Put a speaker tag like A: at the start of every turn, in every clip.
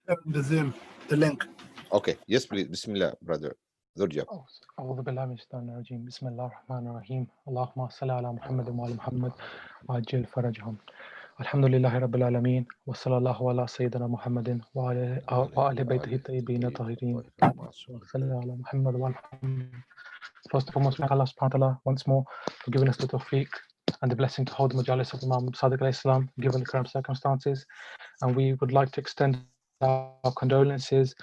A: The Zoom, the link.
B: Okay, yes, please. Bismillah, brother. Durja.
C: أعوذ بالله من الشيطان الرجيم بسم الله الرحمن الرحيم اللهم صل على محمد وعلى محمد وعجل فرجهم الحمد لله رب العالمين وصلى الله على سيدنا محمد وعلى بيته الطيبين الطاهرين وصلى على محمد وعلى محمد. First and foremost, thank Allah subhanahu wa ta'ala once more for giving us the tawfiq and the blessing to hold the Majlis of Imam Sadiq alayhi salam given the current circumstances. And we would like to extend our condolences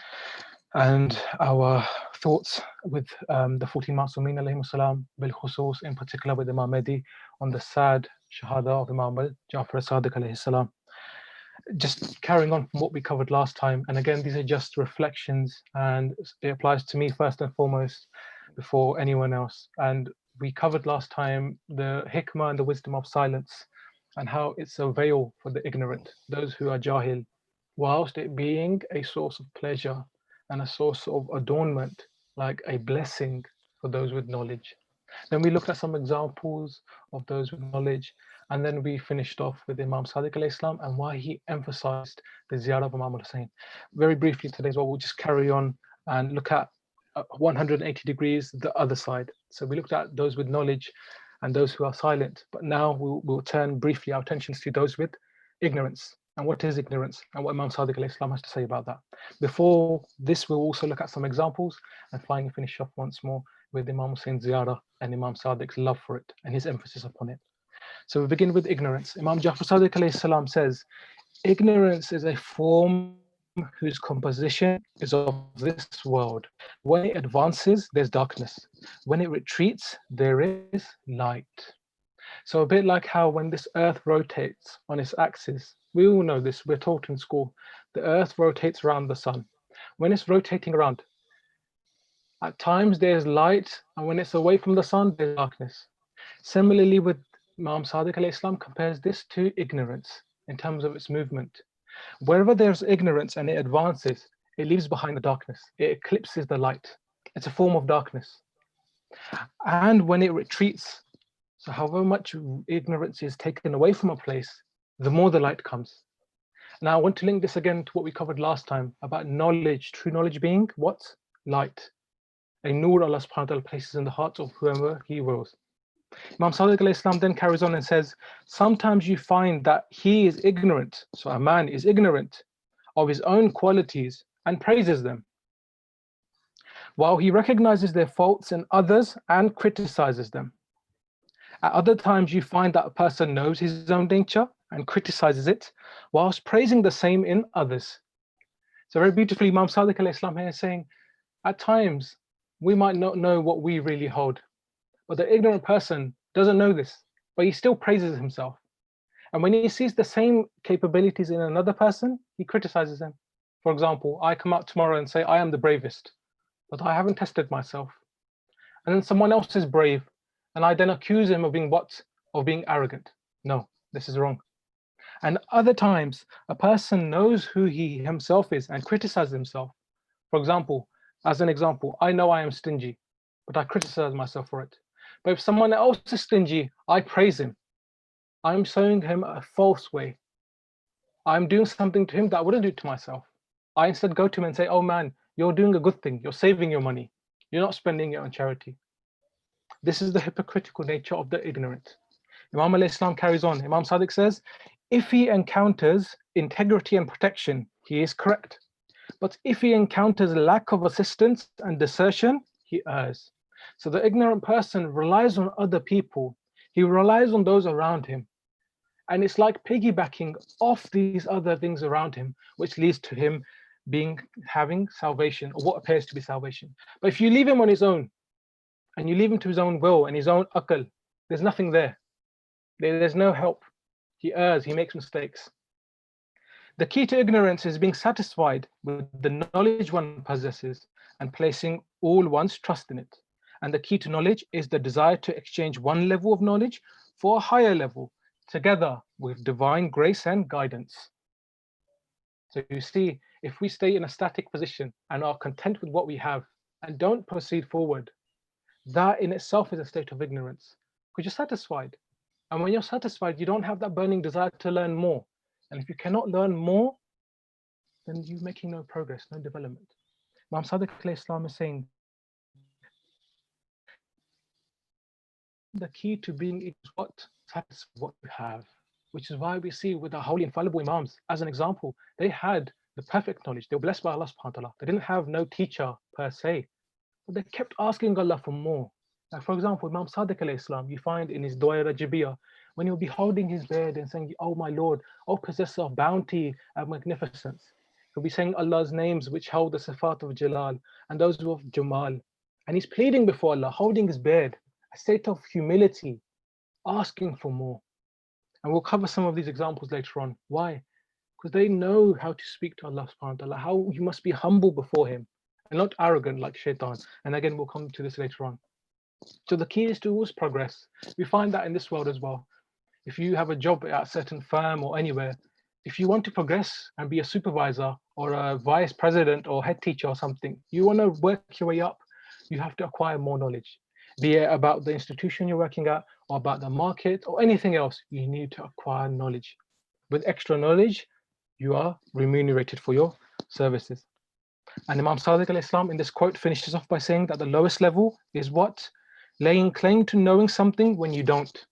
C: and our thoughts with the 14 Masumin alayhi salam bil khusus, in particular with Imam Mehdi, on the sad Shahadat of Imam Jafar Sadiq alayhi salam. Just carrying on from what we covered last time, and again, these are just reflections, and it applies to me first and foremost before anyone else. And we covered last time the hikmah and the wisdom of silence, and how it's a veil for the ignorant, those who are jahil, whilst it being a source of pleasure and a source of adornment, like a blessing for those with knowledge. Then we looked at some examples of those with knowledge, and then we finished off with Imam Sadiq alayhi salam and why he emphasized the ziyarah of Imam Hussain. Very briefly today as well, we'll just carry on and look at 180 degrees the other side. So we looked at those with knowledge and those who are silent, but now we'll turn briefly our attentions to those with ignorance. And what is ignorance, and what Imam Sadiq alayhi salam has to say about that. Before this, we'll also look at some examples and finally finish off once more with Imam Hussein's ziyarah and Imam Sadiq's love for it and his emphasis upon it. So we begin with ignorance. Imam Jafar Sadiq alayhi salam says, ignorance is a form whose composition is of this world. When it advances, there's darkness. When it retreats, there is light. So a bit like how when this earth rotates on its axis, we all know this, we're taught in school, the earth rotates around the sun. When it's rotating around, at times there's light, and when it's away from the sun, there's darkness. Similarly, with Imam Sadiq alayhi salam compares this to ignorance in terms of its movement. Wherever there's ignorance and it advances, it leaves behind the darkness. It eclipses the light. It's a form of darkness. And when it retreats, so however much ignorance is taken away from a place, the more the light comes. Now I want to link this again to what we covered last time about knowledge, true knowledge being what? Light. A nur Allah subhanahu wa ta'ala places in the hearts of whoever He wills. Imam Sadiq alayhi salam then carries on and says, sometimes you find that he is ignorant, so a man is ignorant of his own qualities and praises them, while he recognizes their faults in others and criticizes them. At other times you find that a person knows his own nature and criticizes it, whilst praising the same in others. So very beautifully, Imam Sadiq alayhi salam here is saying, at times we might not know what we really hold, but the ignorant person doesn't know this, but he still praises himself. And when he sees the same capabilities in another person, he criticizes them. For example, I come out tomorrow and say, I am the bravest, but I haven't tested myself. And then someone else is brave, and I then accuse him of being what? Of being arrogant. No, this is wrong. And other times, a person knows who he himself is and criticizes himself. For example, as an example, I know I am stingy, but I criticize myself for it. But if someone else is stingy, I praise him. I'm showing him a false way. I'm doing something to him that I wouldn't do to myself. I instead go to him and say, oh man, you're doing a good thing. You're saving your money. You're not spending it on charity. This is the hypocritical nature of the ignorant. Imam alayhi salam carries on. Imam Sadiq says, if he encounters integrity and protection, he is correct. But if he encounters lack of assistance and desertion, he errs. So the ignorant person relies on other people. He relies on those around him. And it's like piggybacking off these other things around him, which leads to him having salvation, or what appears to be salvation. But if you leave him on his own, and you leave him to his own will and his own akal, there's nothing there. There's no help. He errs, he makes mistakes. The key to ignorance is being satisfied with the knowledge one possesses and placing all one's trust in it. And the key to knowledge is the desire to exchange one level of knowledge for a higher level, together with divine grace and guidance. So you see, if we stay in a static position and are content with what we have and don't proceed forward, that in itself is a state of ignorance, because you're satisfied. And when you're satisfied, you don't have that burning desire to learn more. And if you cannot learn more, then you're making no progress, no development. Imam Sadiq alayhi salam is saying, the key to being is what? Satisfy what you have. Which is why we see with the holy infallible Imams, as an example, they had the perfect knowledge. They were blessed by Allah subhanahu wa ta'ala. They didn't have no teacher per se, but they kept asking Allah for more. Like for example, Imam Sadiq alayhi salam, you find in his Dua Rajabiyah, when he'll be holding his bed and saying, "Oh my Lord, oh possessor of bounty and magnificence." He'll be saying Allah's names which hold the sifat of Jalal and those of Jamal. And he's pleading before Allah, holding his bed, a state of humility, asking for more. And we'll cover some of these examples later on. Why? Because they know how to speak to Allah subhanahu wa ta'ala, how you must be humble before him and not arrogant like shaitan. And again, we'll come to this later on. So the key is to always progress. We find that in this world as well. If you have a job at a certain firm or anywhere, if you want to progress and be a supervisor or a vice president or head teacher or something, you want to work your way up, you have to acquire more knowledge. Be it about the institution you're working at or about the market or anything else, you need to acquire knowledge. With extra knowledge, you are remunerated for your services. And Imam Sadiq al-Islam in this quote finishes off by saying that the lowest level is what? Laying claim to knowing something when you don't.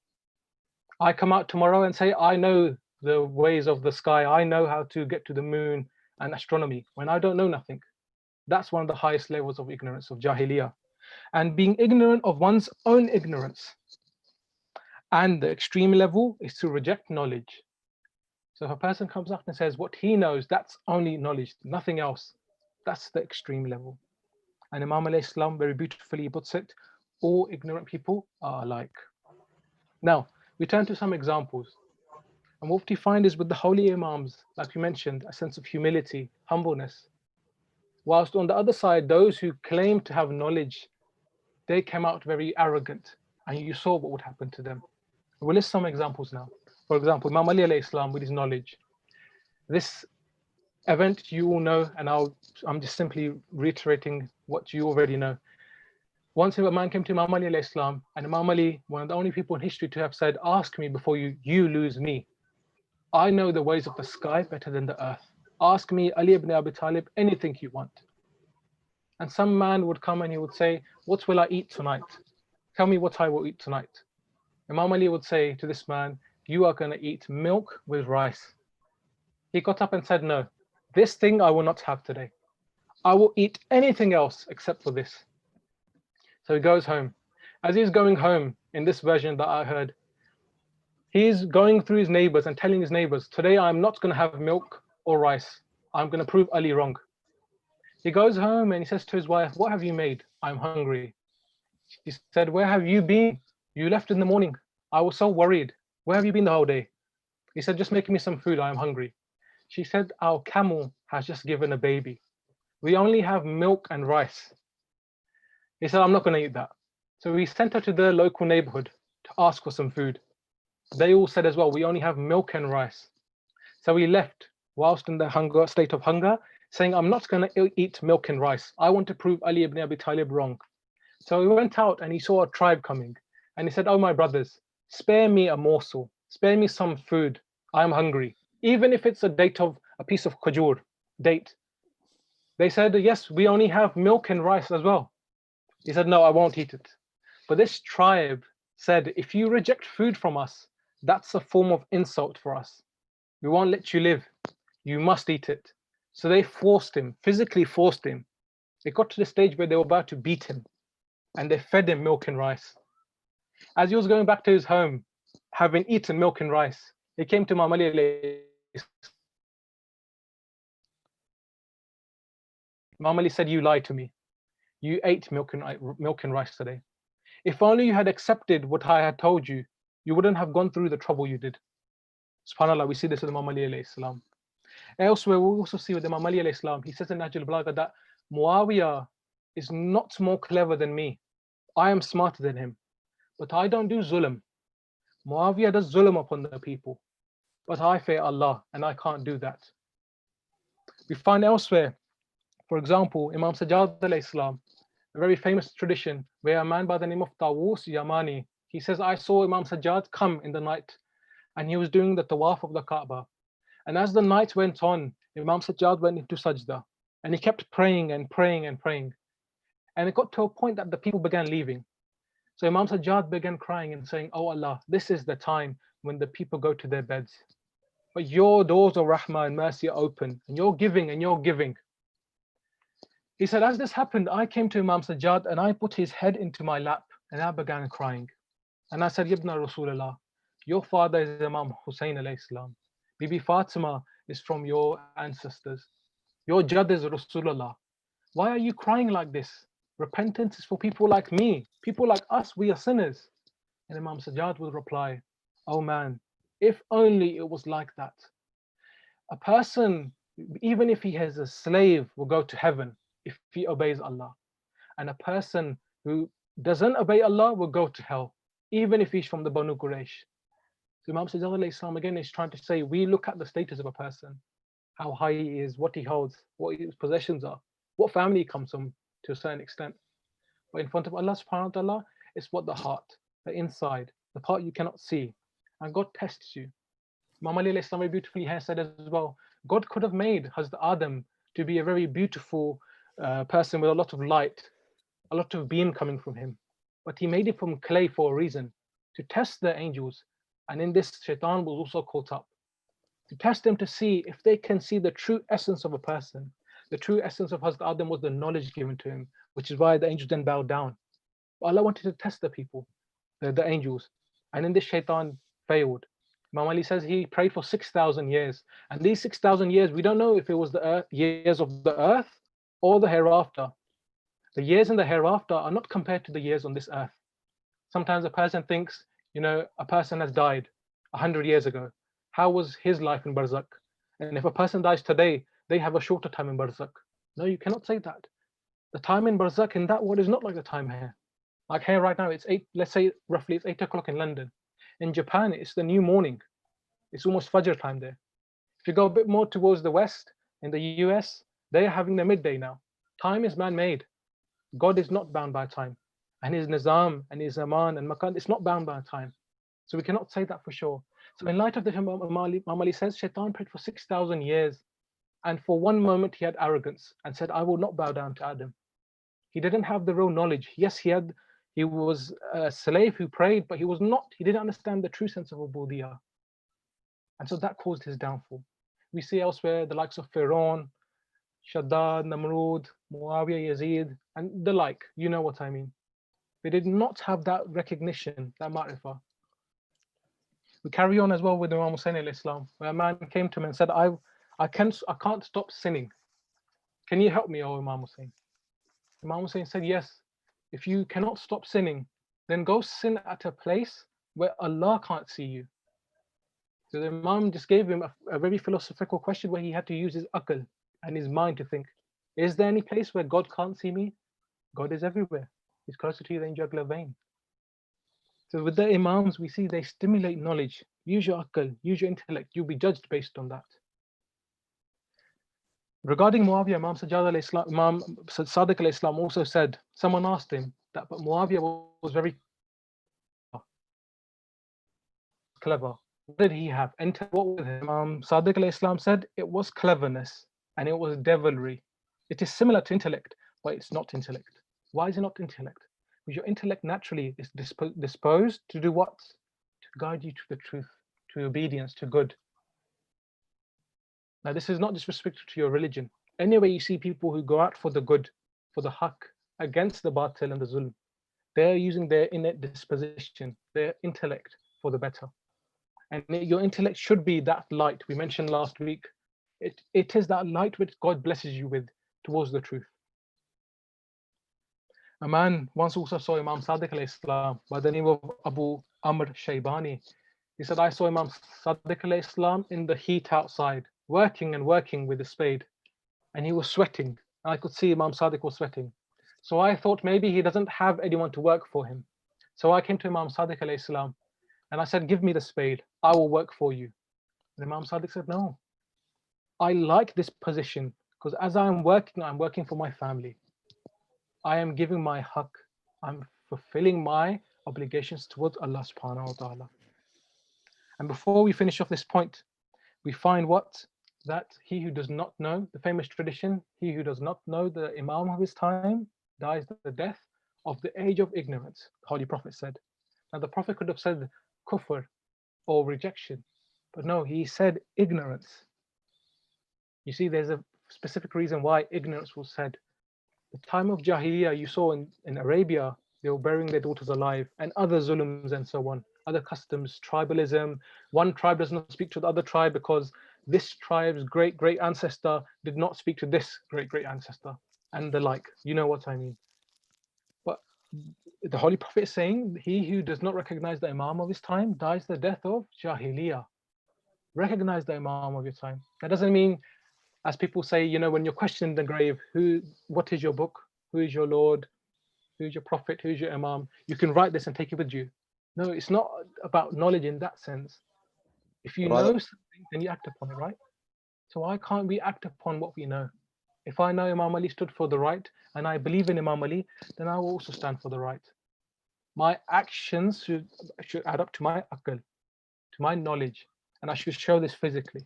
C: I come out tomorrow and say, I know the ways of the sky. I know how to get to the moon and astronomy when I don't know nothing. That's one of the highest levels of ignorance, of jahiliyyah. And being ignorant of one's own ignorance. And the extreme level is to reject knowledge. So if a person comes up and says what he knows, that's only knowledge, nothing else. That's the extreme level. And Imam alayhi salam very beautifully puts it, all ignorant people are alike. Now, we turn to some examples. And what we find is with the holy Imams, like we mentioned, a sense of humility, humbleness. Whilst on the other side, those who claim to have knowledge, they came out very arrogant, and you saw what would happen to them. We'll list some examples now. For example, Imam Ali alayhi salam with his knowledge. This event you all know, and I'm just simply reiterating what you already know. Once a man came to Imam Ali alayhi salam, and Imam Ali, one of the only people in history to have said, ask me before you lose me. I know the ways of the sky better than the earth. Ask me, Ali ibn Abi Talib, anything you want. And some man would come and he would say, what will I eat tonight? Tell me what I will eat tonight. Imam Ali would say to this man, you are going to eat milk with rice. He got up and said, no, this thing I will not have today. I will eat anything else except for this. So he goes home. As he's going home, in this version that I heard, he's going through his neighbors and telling his neighbors, today I'm not going to have milk or rice. I'm going to prove Ali wrong. He goes home and he says to his wife, what have you made? I'm hungry. She said, where have you been? You left in the morning. I was so worried. Where have you been the whole day? He said, just making me some food. I am hungry. She said, our camel has just given a baby. We only have milk and rice. He said, I'm not going to eat that. So he sent her to the local neighborhood to ask for some food. They all said as well, we only have milk and rice. So he left whilst in the state of hunger, saying, I'm not going to eat milk and rice. I want to prove Ali ibn Abi Talib wrong. So he went out and he saw a tribe coming. And he said, oh, my brothers, spare me a morsel. Spare me some food. I am hungry. Even if it's a piece of khajur, date. They said, yes, we only have milk and rice as well. He said, no, I won't eat it. But this tribe said, if you reject food from us, that's a form of insult for us. We won't let you live. You must eat it. So they forced him, physically forced him. It got to the stage where they were about to beat him. And they fed him milk and rice. As he was going back to his home, having eaten milk and rice, he came to Imam Ali. Imam Ali said, you lied to me. You ate milk and rice today. If only you had accepted what I had told you, you wouldn't have gone through the trouble you did. SubhanAllah, we see this with Imam Ali alayhi salam. Elsewhere, we also see with Imam Ali alayhi salam, he says in Nahj al-Balagha that Muawiyah is not more clever than me. I am smarter than him, but I don't do zulm. Muawiyah does zulm upon the people, but I fear Allah and I can't do that. We find elsewhere, for example, Imam Sajjad alayhi salam, a very famous tradition where a man by the name of Tawus Yamani, he says, I saw Imam Sajjad come in the night and he was doing the tawaf of the Kaaba. And as the night went on, Imam Sajjad went into sajda and he kept praying and praying and praying. And it got to a point that the people began leaving. So Imam Sajjad began crying and saying, "Oh Allah, this is the time when the people go to their beds. But your doors of rahmah and mercy are open, and you're giving and you're giving." He said, as this happened, I came to Imam Sajjad and I put his head into my lap and I began crying. And I said, Yabna Rasulullah, your father is Imam Hussain alayhi salam. Bibi Fatima is from your ancestors. Your Jad is Rasulullah. Why are you crying like this? Repentance is for people like me. People like us, we are sinners. And Imam Sajjad would reply, oh man, if only it was like that. A person, even if he has a slave, will go to heaven if he obeys Allah. And a person who doesn't obey Allah will go to hell, even if he's from the Banu Quraysh. So Imam Sajjad again is trying to say, we look at the status of a person, how high he is, what he holds, what his possessions are, what family he comes from to a certain extent. But in front of Allah subhanahu wa ta'ala, it's what the heart, the inside, the part you cannot see. And God tests you. Imam Ali very beautifully has said as well, God could have made Hazrat Adam to be a very beautiful person with a lot of light, a lot of beam coming from him. But he made it from clay for a reason, to test the angels. And in this, Shaitan was also caught up, to test them to see if they can see the true essence of a person. The true essence of Hazrat Adam was the knowledge given to him, which is why the angels then bowed down. But Allah wanted to test the people, the angels. And in this, Shaitan failed. Imam Ali says he prayed for 6,000 years. And these 6,000 years, we don't know if it was the years of the earth or the hereafter. The years in the hereafter are not compared to the years on this earth. Sometimes a person thinks, a person has died 100 years ago. How was his life in Barzakh? And if a person dies today, they have a shorter time in Barzakh. No, you cannot say that. The time in Barzakh in that world is not like the time here. Like here right now, it's 8, let's say roughly it's 8 o'clock in London. In Japan, it's the new morning. It's almost Fajr time there. If you go a bit more towards the west, in the US, they are having the midday now. Time is man-made. God is not bound by time. And his nizam and his zaman and makan, it's not bound by time. So we cannot say that for sure. So in light of this, Imam Ali says, Shaitan prayed for 6,000 years. And for one moment he had arrogance and said, I will not bow down to Adam. He didn't have the real knowledge. Yes, he was a slave who prayed, but he didn't understand the true sense of ubudiyah. And so that caused his downfall. We see elsewhere the likes of Pharaoh, Shahadat, Namrud, Muawiyah, Yazid, and the like. You know what I mean. They did not have that recognition, that ma'rifah. We carry on as well with Imam Hussain al-Islam, where a man came to him and said, I can't stop sinning. Can you help me, O Imam Hussain? Imam Hussain said, yes. If you cannot stop sinning, then go sin at a place where Allah can't see you. So the Imam just gave him a very philosophical question where he had to use his aql and his mind to think, is there any place where God can't see me? God is everywhere. He's closer to you than jugular vein. So with the Imams, we see they stimulate knowledge. Use your aql, use your intellect. You'll be judged based on that. Regarding Muawiyah, Imam Sadiq al-Islam also said, someone asked him that, but Muawiyah was very clever. What did he have? What was it? Imam Sadiq al-Islam said it was cleverness and it was devilry. It is similar to intellect, but it's not intellect. Why is it not intellect? Because your intellect naturally is disposed to do what? To guide you to the truth, to obedience, to good. Now, this is not just restricted to your religion. Anywhere you see people who go out for the good, for the haqq, against the batil and the zulm, they're using their innate disposition, their intellect for the better. And your intellect should be that light we mentioned last week. It is that light which God blesses you with towards the truth. A man once also saw Imam Sadiq al-Islam by the name of Abu Amr Shaybani. He said, I saw Imam Sadiq al-Islam in the heat outside, working and working with a spade. And he was sweating. I could see Imam Sadiq was sweating. So I thought maybe he doesn't have anyone to work for him. So I came to Imam Sadiq al-Islam and I said, give me the spade, I will work for you. And Imam Sadiq said, no, I like this position because as I'm working for my family. I am giving my haqq, I'm fulfilling my obligations towards Allah subhanahu wa ta'ala. And before we finish off this point, we find what? that he who does not know, the famous tradition, he who does not know the Imam of his time dies the death of the age of ignorance, the Holy Prophet said. Now, the Prophet could have said kufr or rejection, but no, he said ignorance. You see, there's a specific reason why ignorance was said. The time of Jahiliyyah, you saw in Arabia, they were burying their daughters alive, and other zulms and so on, other customs, tribalism. One tribe does not speak to the other tribe because this tribe's great great ancestor did not speak to this great great ancestor, and the like. You know what I mean. But the Holy Prophet is saying, he who does not recognize the Imam of his time dies the death of Jahiliyyah. Recognize the Imam of your time. That doesn't mean, as people say, when you're questioning the grave, what is your book? Who is your Lord? Who's your Prophet? Who's your Imam? You can write this and take it with you. No, it's not about knowledge in that sense. If you
B: Brother,
C: know something, then you act upon it, right? So why can't we act upon what we know? If I know Imam Ali stood for the right and I believe in Imam Ali, then I will also stand for the right. My actions should add up to my akal, to my knowledge, and I should show this physically.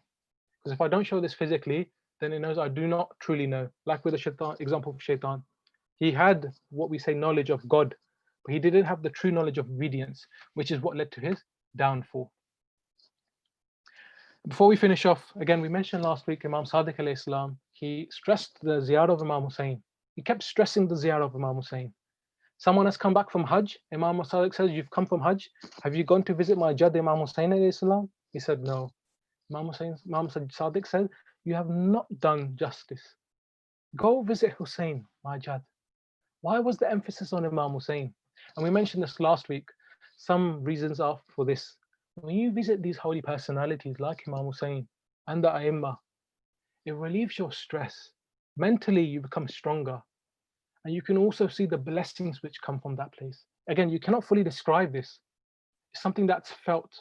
C: Because if I don't show this physically, then it knows I do not truly know. Like with the shaitan, example of shaitan. He had what we say knowledge of God, but he didn't have the true knowledge of obedience, which is what led to his downfall. Before we finish off, again, we mentioned last week Imam Sadiq alayhi salam, he stressed the ziyarah of Imam Hussain. He kept stressing the ziyarah of Imam Hussain. Someone has come back from Hajj. Imam Sadiq says, you've come from Hajj. Have you gone to visit my Jad Imam Hussain alayhi salam? He said, no. Imam Sadiq said, you have not done justice. Go visit Hussain, my Jad. Why was the emphasis on Imam Hussain? And we mentioned this last week. Some reasons are for this. When you visit these holy personalities like Imam Hussain and the A'immah, it relieves your stress. Mentally, you become stronger. And you can also see the blessings which come from that place. Again, you cannot fully describe this. It's something that's felt.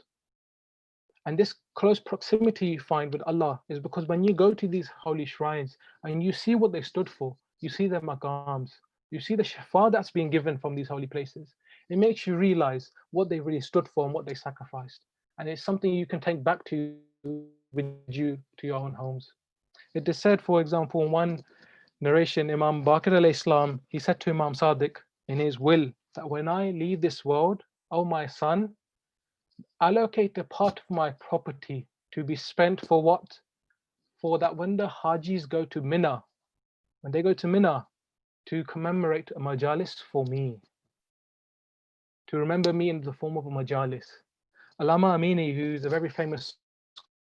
C: And this close proximity you find with Allah is because when you go to these holy shrines and you see what they stood for, you see their maqams, you see the shafar that's being given from these holy places, it makes you realize what they really stood for and what they sacrificed. And it's something you can take back to with you to your own homes. It is said, for example, in one narration, Imam Baqir al-Islam, he said to Imam Sadiq in his will that when I leave this world, oh my son, allocate a part of my property to be spent for what? For that when the Hajis go to Mina, when they go to Mina, to commemorate a Majalis for me, to remember me in the form of a Majalis. Allama Amini, who's a very famous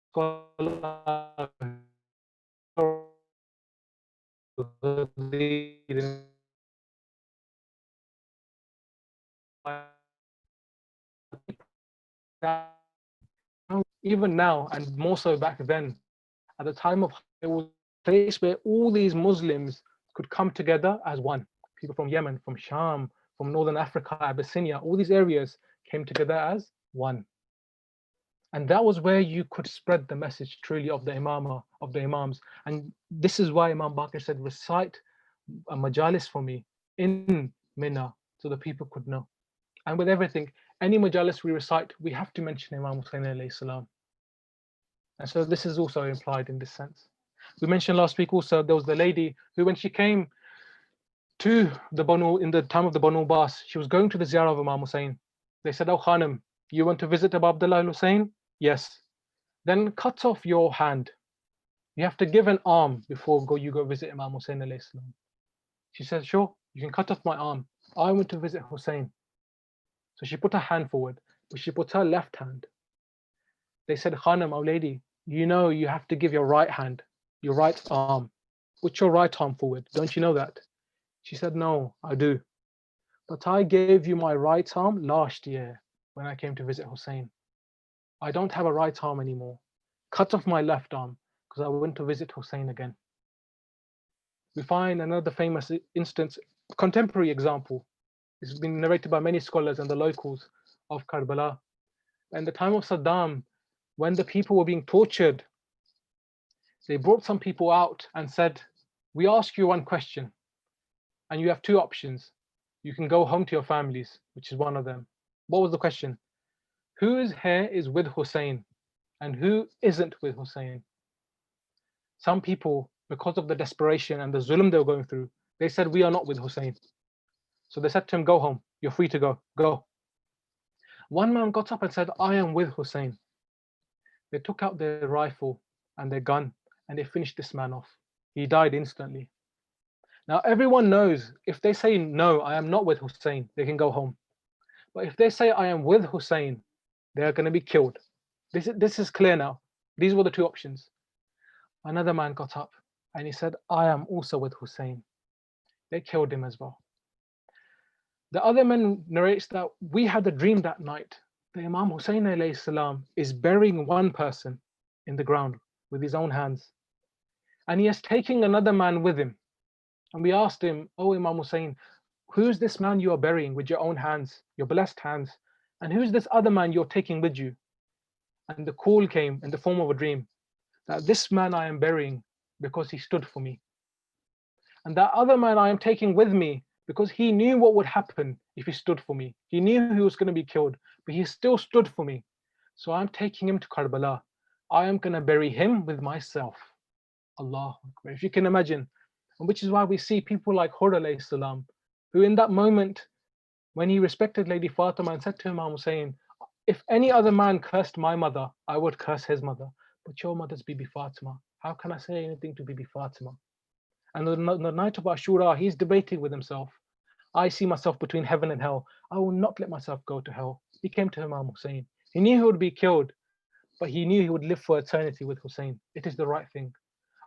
C: scholar, even now, and more so back then, at the time of it was a place where all these Muslims could come together as one. People from Yemen, from Sham, from Northern Africa, Abyssinia, all these areas came together as one. And that was where you could spread the message truly of the Imama, of the Imams. And this is why Imam Baqir said, recite a majalis for me in Mina so the people could know. And with everything, any majalis we recite, we have to mention Imam Hussain alayhi salam. And so this is also implied in this sense. We mentioned last week also, there was the lady who, when she came to the Banu, in the time of the Banu Bas, she was going to the ziyarah of Imam Hussain. They said, oh Khanam, you want to visit Abu Abdullah al-Hussain? Yes. Then cut off your hand. You have to give an arm before you go visit Imam Hussain alayhi salam. She said, sure, you can cut off my arm. I want to visit Hussain. So she put her hand forward, but she put her left hand. They said, Khanam, our lady, you know you have to give your right hand, your right arm. Put your right arm forward. Don't you know that? She said, no, I do. But I gave you my right arm last year when I came to visit Hussain. I don't have a right arm anymore. Cut off my left arm because I went to visit Hussain again. We find another famous instance, contemporary example. It's been narrated by many scholars and the locals of Karbala. In the time of Saddam, when the people were being tortured, they brought some people out and said, we ask you one question, and you have two options. You can go home to your families, which is one of them. What was the question? Whose hair is with Hussain and who isn't with Hussain? some people, because of the desperation and the zulm they were going through, they said, we are not with Hussein. So they said to him, go home, you're free to go, go. One man got up and said, I am with Hussein. They took out their rifle and their gun and they finished this man off. He died instantly. Now everyone knows if they say, no, I am not with Hussein, they can go home. But if they say, I am with Hussein, they are going to be killed. This is clear now. These were the two options. Another man got up and he said, I am also with Hussein. They killed him as well. The other man narrates that we had a dream that night. The Imam Hussain alayhi salam is burying one person in the ground with his own hands. And he is taking another man with him. And we asked him, oh Imam Hussain, who's this man you are burying with your own hands, your blessed hands? And who's this other man you're taking with you? And the call came in the form of a dream that this man I am burying because he stood for me. And that other man I am taking with me because he knew what would happen if he stood for me. He knew he was going to be killed, but he still stood for me. So I'm taking him to Karbala. I am going to bury him with myself. Allah Akbar. If you can imagine, and which is why we see people like Hur alayhi salam, who in that moment, when he respected Lady Fatima and said to Imam Hussain, if any other man cursed my mother, I would curse his mother. But your mother's Bibi Fatima. How can I say anything to Bibi Fatima? And on the night of Ashura, he's debating with himself. I see myself between heaven and hell. I will not let myself go to hell. He came to Imam Hussain. He knew he would be killed, but he knew he would live for eternity with Hussain. It is the right thing.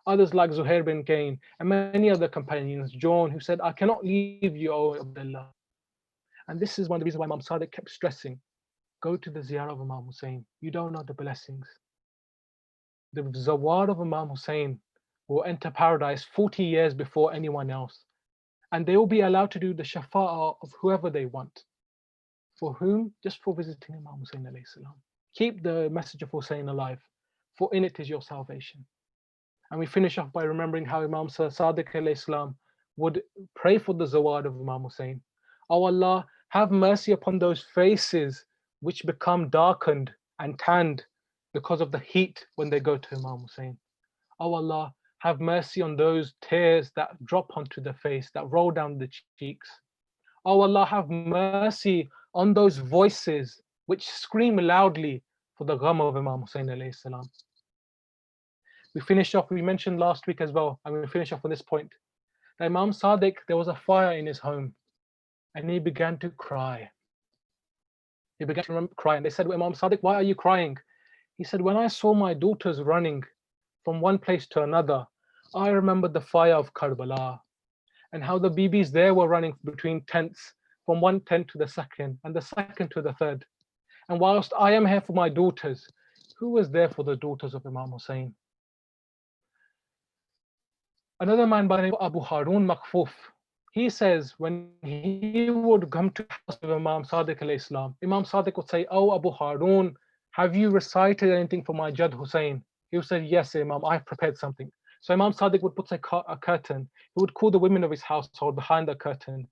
C: Others like Zuhair bin Kain and many other companions, John, who said, I cannot leave you, O Abdullah. And this is one of the reasons why Imam Sadiq kept stressing, go to the ziyarah of Imam Hussain. You don't know the blessings. The zawar of Imam Hussain will enter paradise 40 years before anyone else. And they will be allowed to do the shafa'ah of whoever they want. For whom? Just for visiting Imam Hussain alayhi salam. Keep the message of Hussain alive, for in it is your salvation. And we finish off by remembering how Imam Sadiq alayhi salam would pray for the zawar of Imam Hussain. Oh Allah, have mercy upon those faces which become darkened and tanned because of the heat when they go to Imam Hussain. Oh Allah, have mercy on those tears that drop onto the face, that roll down the cheeks. Oh Allah, have mercy on those voices which scream loudly for the gham of Imam Hussain alayhi salam. We finish off, we mentioned last week as well, and we finish off on this point. That Imam Sadiq, there was a fire in his home, and he began to cry. He began to cry, and they said, well, Imam Sadiq, why are you crying? He said, when I saw my daughters running from one place to another, I remembered the fire of Karbala, and how the BBs there were running between tents, from one tent to the second, and the second to the third. And whilst I am here for my daughters, who was there for the daughters of Imam Hussain? Another man by the name of Abu Harun Makhfuf, he says when he would come to the house of Imam Sadiq alayhi salam, Imam Sadiq would say, oh Abu Harun, have you recited anything for my Jad Hussain? He would say, yes Imam, I've prepared something. So Imam Sadiq would put a curtain. He would call the women of his household behind the curtain,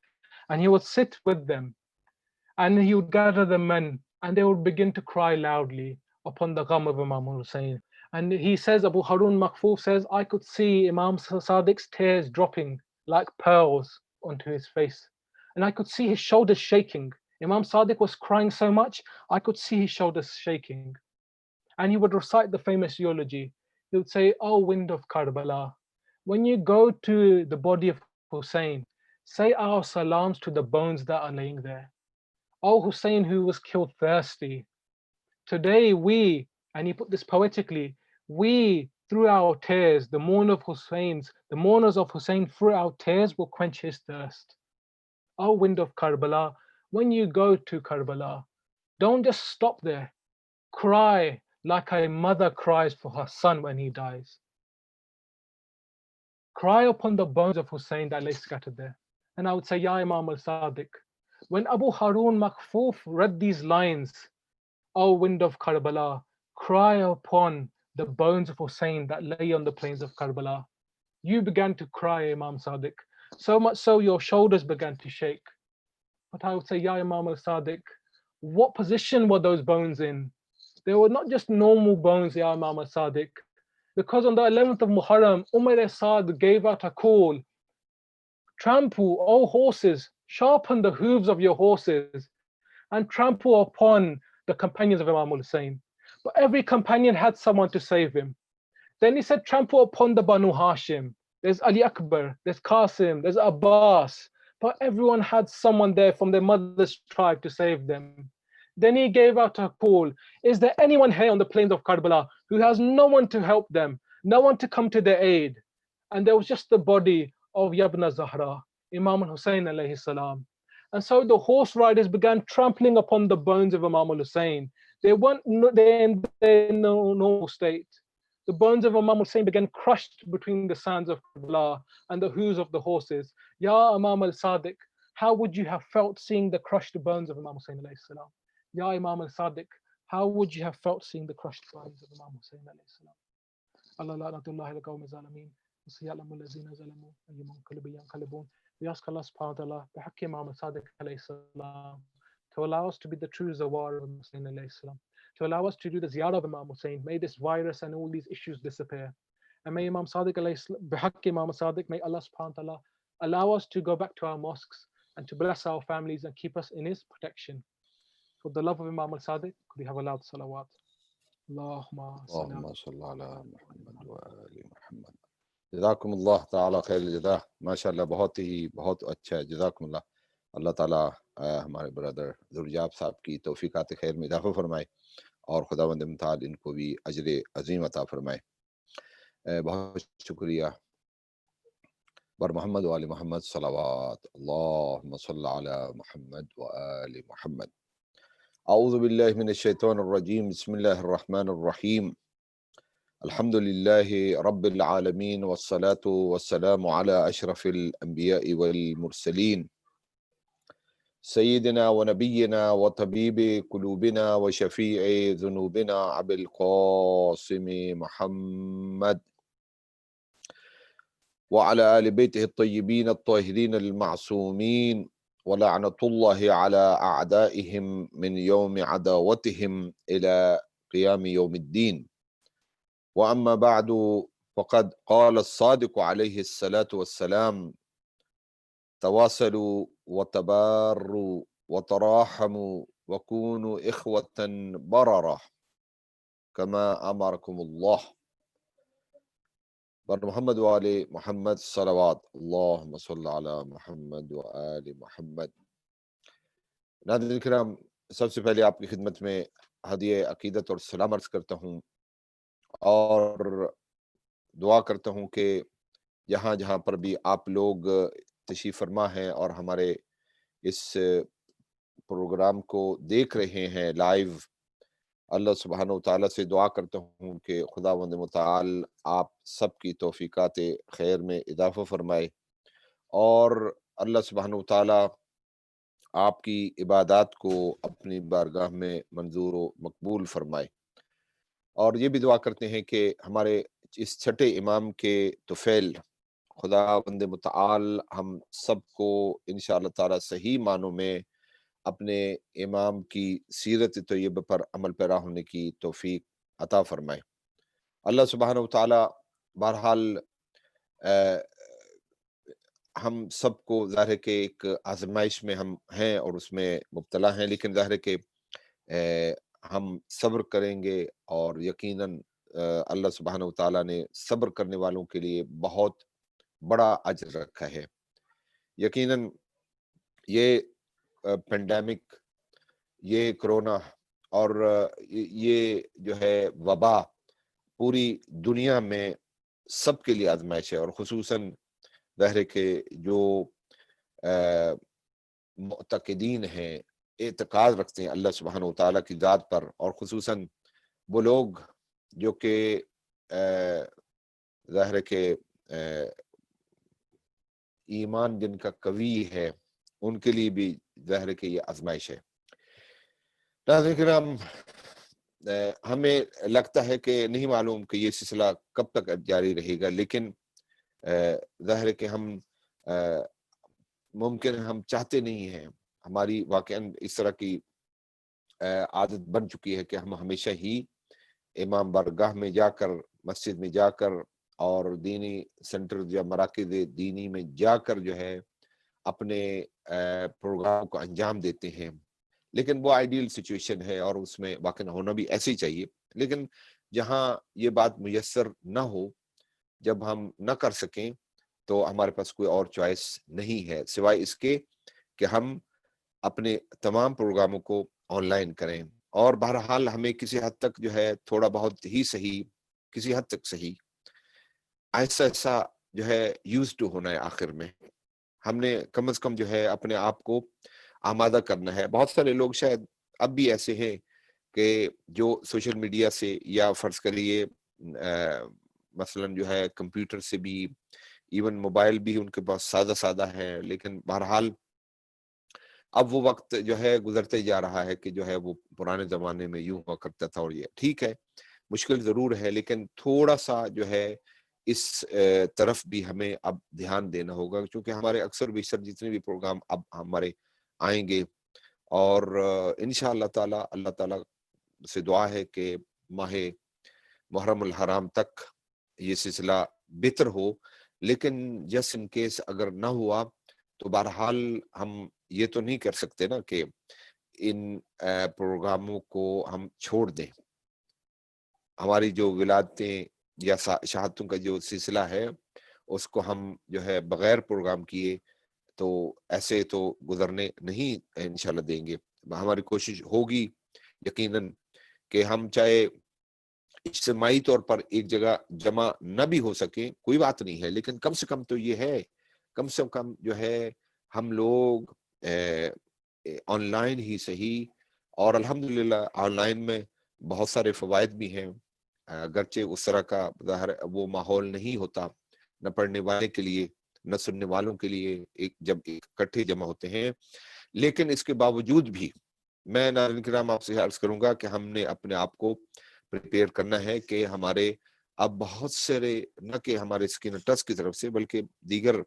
C: and he would sit with them, and he would gather the men, and they would begin to cry loudly upon the gham of Imam Hussain. And he says, Abu Harun Makhfuf says, I could see Imam Sadiq's tears dropping like pearls onto his face. And I could see his shoulders shaking. Imam Sadiq was crying so much, I could see his shoulders shaking. And he would recite the famous eulogy. He would say, oh wind of Karbala, when you go to the body of Hussain, say our salams to the bones that are laying there. Oh Hussain who was killed thirsty. Today we, and he put this poetically, we, through our tears, the mourners of Hussain, through our tears will quench his thirst. O wind of Karbala, when you go to Karbala, don't just stop there. Cry like a mother cries for her son when he dies. Cry upon the bones of Hussain that lay scattered there. And I would say, Ya Imam al-Sadiq, when Abu Harun Makhfuf read these lines, O wind of Karbala, cry upon the bones of Hussain that lay on the plains of Karbala. You began to cry, Imam Sadiq, so much so your shoulders began to shake. But I would say, Ya Imam al-Sadiq, what position were those bones in? They were not just normal bones, Ya Imam al-Sadiq. because on the 11th of Muharram, Saad gave out a call, trample, O horses, sharpen the hooves of your horses, and trample upon the companions of Imam Hussain. But every companion had someone to save him. Then he said, trample upon the Banu Hashim. There's Ali Akbar, there's Qasim, there's Abbas. But everyone had someone there from their mother's tribe to save them. Then he gave out a call. Is there anyone here on the plains of Karbala who has no one to help them, no one to come to their aid? And there was just the body of Yabna Zahra, Imam Hussain alayhi salam. And so the horse riders began trampling upon the bones of Imam Hussain. They weren't in their normal state. The bones of Imam Hussain began crushed between the sands of Karbala and the hooves of the horses. Ya Imam al-Sadiq, how would you have felt seeing the crushed bones of Imam Hussain alayhi salam? Ya Imam al-Sadiq, how would you have felt seeing the crushed bones of Imam Hussain alayhi salam? Allah la'natullahi al-qawm az-zalimin, wa sayalamu allazina zalamu ayyuhum qalbun yanqalibun. We ask Allah subhanahu wa ta'ala, bihaqqi Imam al-Sadiq alayhi salam, to allow us to be the true zawar of Imam Hussain alayhi salam, to allow us to do the ziyarah of Imam Hussain. May this virus and all these issues disappear. And may Imam Sadiq alayhi salam, bihaqqi Imam Sadiq, may Allah subhanahu wa ta'ala allow us to go back to our mosques and to bless our families and keep us in his protection. For the love of Imam al-Sadiq, could we have a loud salawat? Allahumma
B: salli ala Muhammad wa ali Muhammad. جزاکم اللہ تعالیٰ خیر الجزا. ماشاء اللہ بہت اچھا ہے. جزاکم اللہ. اللہ تعالیٰ ہمارے برادر ذوالجاب صاحب کی توفیقات خیر میں اضافہ فرمائے اور خداوند متعال ان کو بھی اجر عظیم عطا فرمائے. بہت شکریہ. بر محمد و آل محمد صلوات. اللہم صلی علی محمد و آل محمد. اعوذ باللہ من الشیطان الرجیم. بسم اللہ الرحمن الرحیم. الحمد لله رب العالمين والصلاة والسلام على أشرف الأنبياء والمرسلين سيدنا ونبينا وطبيب قلوبنا وشفيع ذنوبنا أبي القاسم محمد وعلى آل بيته الطيبين الطاهرين المعصومين ولعنة الله على أعدائهم من يوم عداوتهم إلى قيام يوم الدين. وأما بعد فقد قال الصادق عليه الصلاة والسلام تواصلوا وتباروا وتراحموا وكونوا إخوة بررة كما أمركم الله. بر محمد وآل محمد صلوات. اللهم صل على محمد وآل محمد. ناظرین کرام، سب سے پہلے آپ کی خدمت میں ہدیہ عقیدت اور سلام عرض کرتا ہوں اور دعا کرتا ہوں کہ جہاں جہاں پر بھی آپ لوگ تشریف فرما ہیں اور ہمارے اس پروگرام کو دیکھ رہے ہیں لائیو، اللہ سبحانہ وتعالیٰ سے دعا کرتا ہوں کہ خداوند متعال آپ سب کی توفیقات خیر میں اضافہ فرمائے اور اللہ سبحانہ وتعالیٰ آپ کی عبادات کو اپنی بارگاہ میں منظور و مقبول فرمائے. اور یہ بھی دعا کرتے ہیں کہ ہمارے اس چھٹے امام کے طفیل خداوند متعال ہم سب کو انشاءاللہ تعالی صحیح معنوں میں اپنے امام کی سیرت طیبہ پر عمل پیرا ہونے کی توفیق عطا فرمائے. اللہ سبحانہ وتعالی بہرحال ہم سب کو ظاہر ہے کہ ایک آزمائش میں ہم ہیں اور اس میں مبتلا ہیں، لیکن ظاہر ہے کہ ہم صبر کریں گے اور یقیناً اللہ سبحانہ وتعالیٰ نے صبر کرنے والوں کے لیے بہت بڑا اجر رکھا ہے. یقیناً یہ پینڈیمک، یہ کرونا اور یہ جو ہے وبا پوری دنیا میں سب کے لیے آزمائش ہے، اور خصوصاً ظاہر ہے کہ جو معتقدین ہیں، اعتقاد رکھتے ہیں اللہ سبحانہ وتعالیٰ کی ذات پر، اور خصوصاً وہ لوگ جو کہ ظاہر ہے کہ ایمان جن کا قوی ہے ان کے لیے بھی ظاہر ہے کہ یہ آزمائش ہے. ناظرین کرام، ہمیں لگتا ہے کہ نہیں معلوم کہ یہ سلسلہ کب تک جاری رہے گا، لیکن ظاہر ہے کہ ہم ممکن ہم چاہتے نہیں ہیں، ہماری واقعاً اس طرح کی عادت بن چکی ہے کہ ہم ہمیشہ ہی امام برگاہ میں جا کر، مسجد میں جا کر اور دینی سینٹر یا مراکز دینی میں جا کر جو ہے اپنے پروگرام کو انجام دیتے ہیں، لیکن وہ آئیڈیل سچویشن ہے اور اس میں واقع ہونا بھی ایسے ہی چاہیے. لیکن جہاں یہ بات میسر نہ ہو، جب ہم نہ کر سکیں، تو ہمارے پاس کوئی اور چوائس نہیں ہے سوائے اس کے کہ ہم اپنے تمام پروگراموں کو آن لائن کریں. اور بہرحال ہمیں کسی حد تک جو ہے تھوڑا بہت ہی صحیح، کسی حد تک صحیح، ایسا ایسا جو ہے یوز ٹو ہونا ہے. آخر میں ہم نے کم از کم جو ہے اپنے آپ کو آمادہ کرنا ہے. بہت سارے لوگ شاید اب بھی ایسے ہیں کہ جو سوشل میڈیا سے یا فرض کریے مثلا جو ہے کمپیوٹر سے بھی، ایون موبائل بھی ان کے پاس سادہ سادہ ہے، لیکن بہرحال اب وہ وقت جو ہے گزرتے جا رہا ہے کہ جو ہے وہ پرانے زمانے میں یوں ہوا کرتا تھا. اور یہ ٹھیک ہے، مشکل ضرور ہے، لیکن تھوڑا سا جو ہے اس طرف بھی ہمیں اب دھیان دینا ہوگا، کیونکہ ہمارے اکثر بیشتر جتنے بھی پروگرام اب ہمارے آئیں گے، اور انشاءاللہ تعالی اللہ تعالی سے دعا ہے کہ ماہ محرم الحرام تک یہ سلسلہ بہتر ہو. لیکن جس ان کیس اگر نہ ہوا تو بہرحال ہم یہ تو نہیں کر سکتے نا کہ ان پروگراموں کو ہم چھوڑ دیں. ہماری جو ولادتیں یا شہادتوں کا جو سلسلہ ہے اس کو ہم جو ہے بغیر پروگرام کیے تو ایسے تو گزرنے نہیں انشاءاللہ دیں گے. ہماری کوشش ہوگی یقیناً کہ ہم چاہے اجتماعی طور پر ایک جگہ جمع نہ بھی ہو سکے، کوئی بات نہیں ہے، لیکن کم سے کم تو یہ ہے، کم سے کم جو ہے ہم لوگ آن لائن ہی صحیح. اور الحمدللہ آن لائن میں بہت سارے فوائد بھی ہیں، اگرچہ اس طرح کا ظاہر وہ ماحول نہیں ہوتا نہ پڑھنے والے کے لیے نہ سننے والوں کے لیے جب اکٹھے جمع ہوتے ہیں. لیکن اس کے باوجود بھی میں ناظرین کرام آپ سے عرض کروں گا کہ ہم نے اپنے آپ کو پریپیئر کرنا ہے کہ ہمارے اب بہت سارے، نہ کہ ہمارے اسکن ٹچ کی طرف سے بلکہ دیگر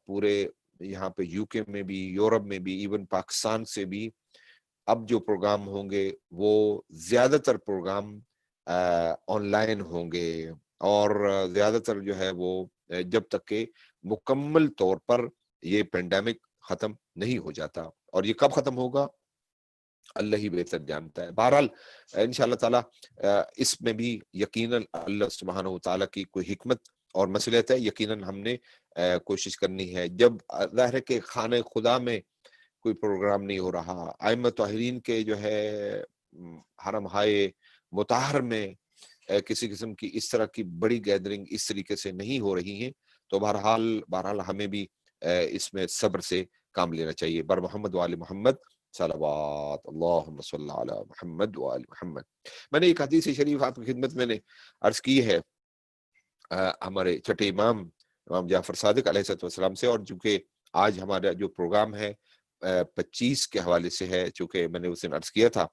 B: پورے یہاں پہ یو کے میں بھی، یورپ میں بھی، ایون پاکستان سے بھی اب جو پروگرام ہوں گے وہ زیادہ تر پروگرام آن لائن ہوں گے. اور زیادہ تر جو ہے وہ جب تک کہ مکمل طور پر یہ پینڈیمک ختم نہیں ہو جاتا، اور یہ کب ختم ہوگا اللہ ہی بہتر جانتا ہے. بہرحال انشاءاللہ تعالی اس میں بھی یقیناً اللہ سبحانہ و تعالیٰ کی کوئی حکمت اور مصلحت ہے. یقیناً ہم نے کوشش کرنی ہے. جب ظاہر ہے کہ خانہ خدا میں کوئی پروگرام نہیں ہو رہا، ائمہ طاہرین کے جو ہے حرم ہائے مطہر میں کسی قسم کی اس طرح کی بڑی گیدرنگ اس طریقے سے نہیں ہو رہی ہیں، تو بہرحال ہمیں بھی اس میں صبر سے کام لینا چاہیے. بر محمد وآل محمد صلوات اللہم صلی علی محمد وآل محمد. میں نے ایک حدیث شریف آپ کی خدمت میں نے عرض کی ہے ہمارے چھٹے امام جعفر صادق علیہ السلام سے، اور چونکہ آج ہمارا جو پروگرام ہے 25 کے حوالے سے ہے، چونکہ میں نے اس دن عرض کیا تھا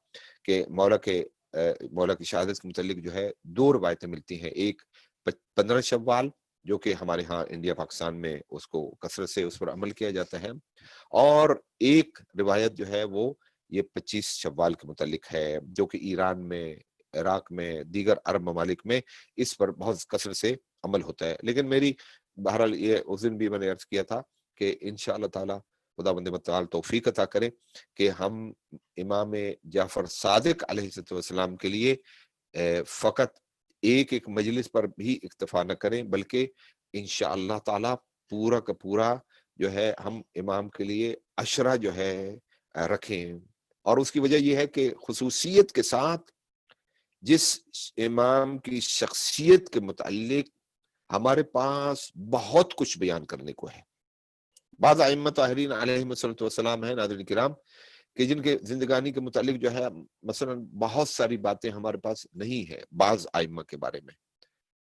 B: کہ مولا کی شہادت کے متعلق جو ہے 2 روایتیں ملتی ہیں. ایک 15 شوال جو کہ ہمارے ہاں انڈیا پاکستان میں اس کو کثرت سے اس پر عمل کیا جاتا ہے، اور ایک روایت جو ہے وہ یہ 25 شوال کے متعلق ہے جو کہ ایران میں، عراق میں، دیگر عرب ممالک میں اس پر بہت کثرت سے عمل ہوتا ہے. لیکن میری بہرحال یہ اس دن بھی میں نے عرض کیا تھا کہ انشاءاللہ تعالی خدا بند متعال توفیق عطا کرے کہ ہم امام جعفر صادق علیہ السلام کے لیے فقط ایک مجلس پر بھی اکتفا نہ کریں، بلکہ انشاءاللہ تعالی پورا کا پورا جو ہے ہم امام کے لیے عشرہ جو ہے رکھیں. اور اس کی وجہ یہ ہے کہ خصوصیت کے ساتھ جس امام کی شخصیت کے متعلق ہمارے پاس بہت کچھ بیان کرنے کو ہے. بعض ائمہ طاہرین علیہم السلام ہیں ناظرین کرام کہ جن کے زندگانی کے متعلق جو ہے مثلا بہت ساری باتیں ہمارے پاس نہیں ہے. بعض ائمہ کے بارے میں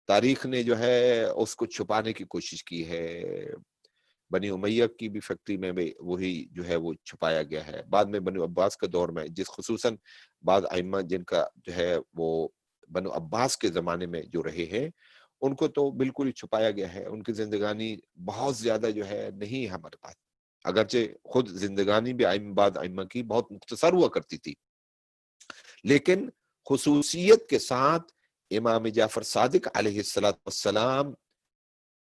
B: تاریخ نے جو ہے اس کو چھپانے کی کوشش کی ہے. بنی امیہ کی بھی فیکٹری میں بھی وہی جو ہے وہ چھپایا گیا ہے. بعد میں بنو عباس کے دور میں جس خصوصاً بعض ائمہ جن کا جو ہے وہ بنو عباس کے زمانے میں جو رہے ہیں ان کو تو بالکل ہی چھپایا گیا ہے. ان کی زندگانی بہت زیادہ جو ہے نہیں ہے ہمارے پاس، اگرچہ خود زندگانی بھی بعض ائمہ کی بہت مختصر ہوا کرتی تھی، لیکن خصوصیت کے ساتھ امام جعفر صادق علیہ السلام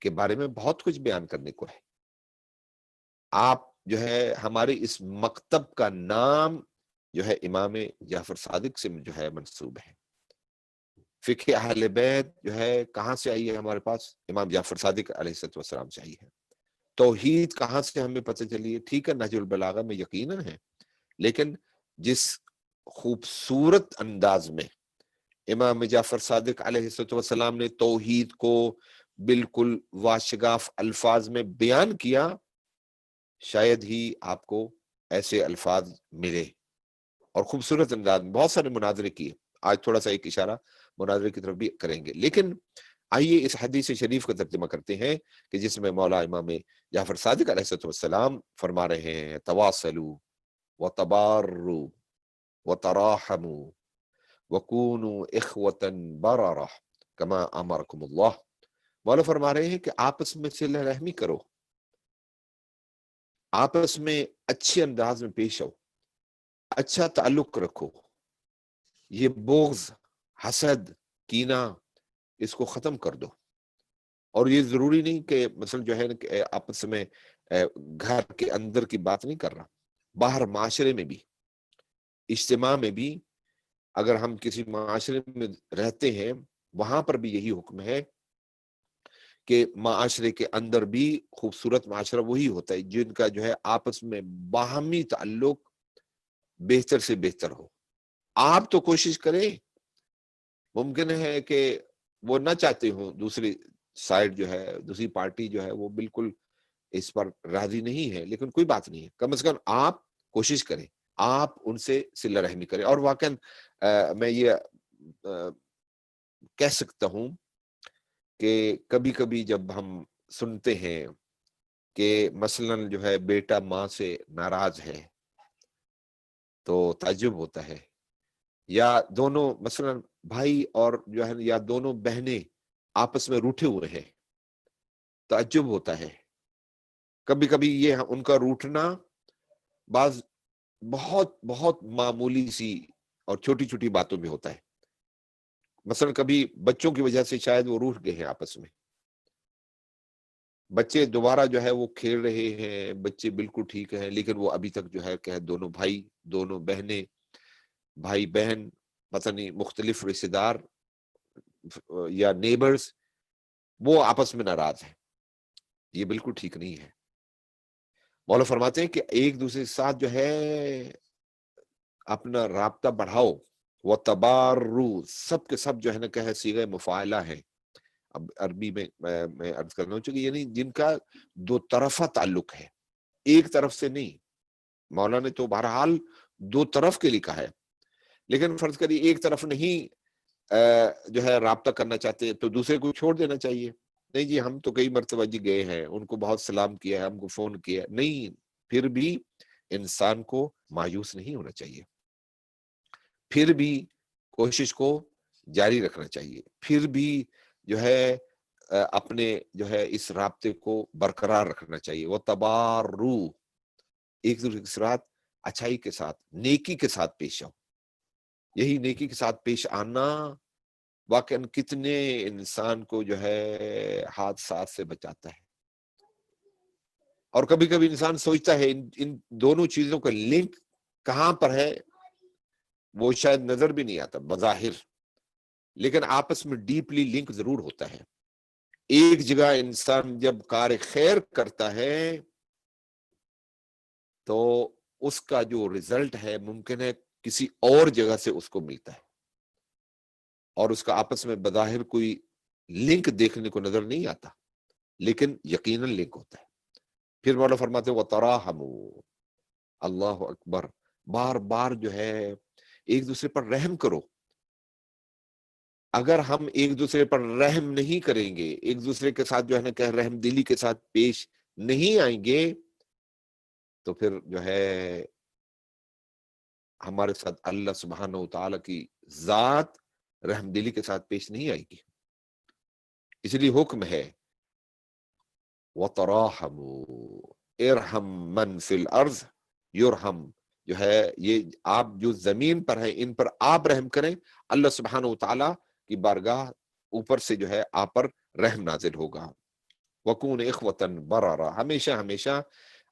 B: کے بارے میں بہت کچھ بیان کرنے کو ہے. آپ جو ہے ہمارے اس مکتب کا نام جو ہے امام جعفر صادق سے جو ہے منسوب ہے. فقہ اہل بیت جو ہے کہاں سے آئی ہے ہمارے پاس؟ امام جعفر صادق علیہ السلام سے آئی ہے. توحید کہاں سے ہمیں پتہ چلی ہے؟ ٹھیک ہے نہج البلاغہ میں یقیناً ہے، لیکن جس خوبصورت انداز میں امام جعفر صادق علیہ السلام نے توحید کو بالکل واشگاف الفاظ میں بیان کیا، شاید ہی آپ کو ایسے الفاظ ملے. اور خوبصورت انداز میں بہت سارے مناظرے کیے، آج تھوڑا سا ایک اشارہ مناظرے کی طرف بھی کریں گے. لیکن آئیے اس حدیث شریف کا ترجمہ کرتے ہیں کہ جس میں مولا امام جعفر صادق علیہ السلام فرما رہے ہیں تواصلوا وتباروا وتراحموا وکونوا اخوة بررہ کما امرکم اللہ. مولا فرما رہے ہیں کہ آپس میں صلہ رحمی کرو، آپس میں اچھے انداز میں پیش آؤ، اچھا تعلق رکھو. یہ بغض، حسد، کینہ اس کو ختم کر دو. اور یہ ضروری نہیں کہ مثلا جو ہے کہ آپس میں گھر کے اندر کی بات نہیں کر رہا، باہر معاشرے میں بھی، اجتماع میں بھی، اگر ہم کسی معاشرے میں رہتے ہیں وہاں پر بھی یہی حکم ہے کہ معاشرے کے اندر بھی خوبصورت معاشرہ وہی ہوتا ہے جن کا جو ہے آپس میں باہمی تعلق بہتر سے بہتر ہو. آپ تو کوشش کریں، ممکن ہے کہ وہ نہ چاہتے ہوں، دوسری سائڈ جو ہے، دوسری پارٹی جو ہے وہ بالکل اس پر راضی نہیں ہے، لیکن کوئی بات نہیں ہے، کم از کم آپ کوشش کریں، آپ ان سے صلہ رحمی کریں. اور واقعاً میں یہ کہہ سکتا ہوں کہ کبھی کبھی جب ہم سنتے ہیں کہ مثلاً جو ہے بیٹا ماں سے ناراض ہے تو تعجب ہوتا ہے، یا دونوں مثلاً بھائی اور جو ہے یا دونوں بہنیں آپس میں روٹھے ہوئے ہیں، تعجب ہوتا ہے. کبھی کبھی یہ ان کا روٹھنا بعض بہت بہت معمولی سی اور چھوٹی چھوٹی باتوں میں ہوتا ہے. مثلا کبھی بچوں کی وجہ سے شاید وہ روٹھ گئے ہیں آپس میں، بچے دوبارہ جو ہے وہ کھیل رہے ہیں، بچے بالکل ٹھیک ہیں، لیکن وہ ابھی تک جو ہے کہ دونوں بھائی، دونوں بہنیں، بھائی بہن، پتہ نہیں مختلف رشتے دار یا نیبرز، وہ آپس میں ناراض ہیں. یہ بالکل ٹھیک نہیں ہے. مولا فرماتے ہیں کہ ایک دوسرے کے ساتھ جو ہے اپنا رابطہ بڑھاؤ. وتباروا، سب کے سب جو ہے نا کہ صیغہ مفاعلہ ہے. اب عربی میں عرض کرنا چاہیے یعنی جن کا دو طرفہ تعلق ہے، ایک طرف سے نہیں. مولا نے تو بہرحال دو طرف کے لکھا ہے، لیکن فرض کریے ایک طرف نہیں جو ہے رابطہ کرنا چاہتے تو دوسرے کو چھوڑ دینا چاہیے. نہیں جی ہم تو کئی مرتبہ جی گئے ہیں، ان کو بہت سلام کیا ہے، ہم کو فون کیا، نہیں. پھر بھی انسان کو مایوس نہیں ہونا چاہیے، پھر بھی کوشش کو جاری رکھنا چاہیے، پھر بھی جو ہے اپنے جو ہے اس رابطے کو برقرار رکھنا چاہیے. وہ تبارو، ایک دوسرے کے ساتھ اچھائی کے ساتھ، نیکی کے ساتھ پیش آؤ. یہی نیکی کے ساتھ پیش آنا واقعاً کتنے انسان کو جو ہے حادثات سے بچاتا ہے. اور کبھی کبھی انسان سوچتا ہے ان دونوں چیزوں کا لنک کہاں پر ہے، وہ شاید نظر بھی نہیں آتا بظاہر، لیکن آپس میں ڈیپلی لنک ضرور ہوتا ہے. ایک جگہ انسان جب کار خیر کرتا ہے تو اس کا جو رزلٹ ہے ممکن ہے کسی اور جگہ سے اس کو ملتا ہے، اور اس کا آپس میں بظاہر کوئی لنک دیکھنے کو نظر نہیں آتا، لیکن یقیناً لنک ہوتا ہے. پھر مولا فرماتے ہیں وَتَرَاحَمُوا، اللہ اکبر، بار بار جو ہے ایک دوسرے پر رحم کرو. اگر ہم ایک دوسرے پر رحم نہیں کریں گے، ایک دوسرے کے ساتھ جو ہے نا کہ رحم دلی کے ساتھ پیش نہیں آئیں گے، تو پھر جو ہے ہمارے ساتھ اللہ سبحانہ و تعالیٰ کی ذات رحم دلی کے ساتھ پیش نہیں آئے گی. اس لیے حکم ہے وَتَرَاحَمُوا، ارحم من فی الارض یرحم جو ہے یہ آپ جو زمین پر ہیں ان پر آپ رحم کریں، اللہ سبحانہ و تعالیٰ کی بارگاہ اوپر سے جو ہے آپ پر رحم نازل ہوگا۔ وَكُونَ إِخْوَةً بَرَرًا، ہمیشہ ہمیشہ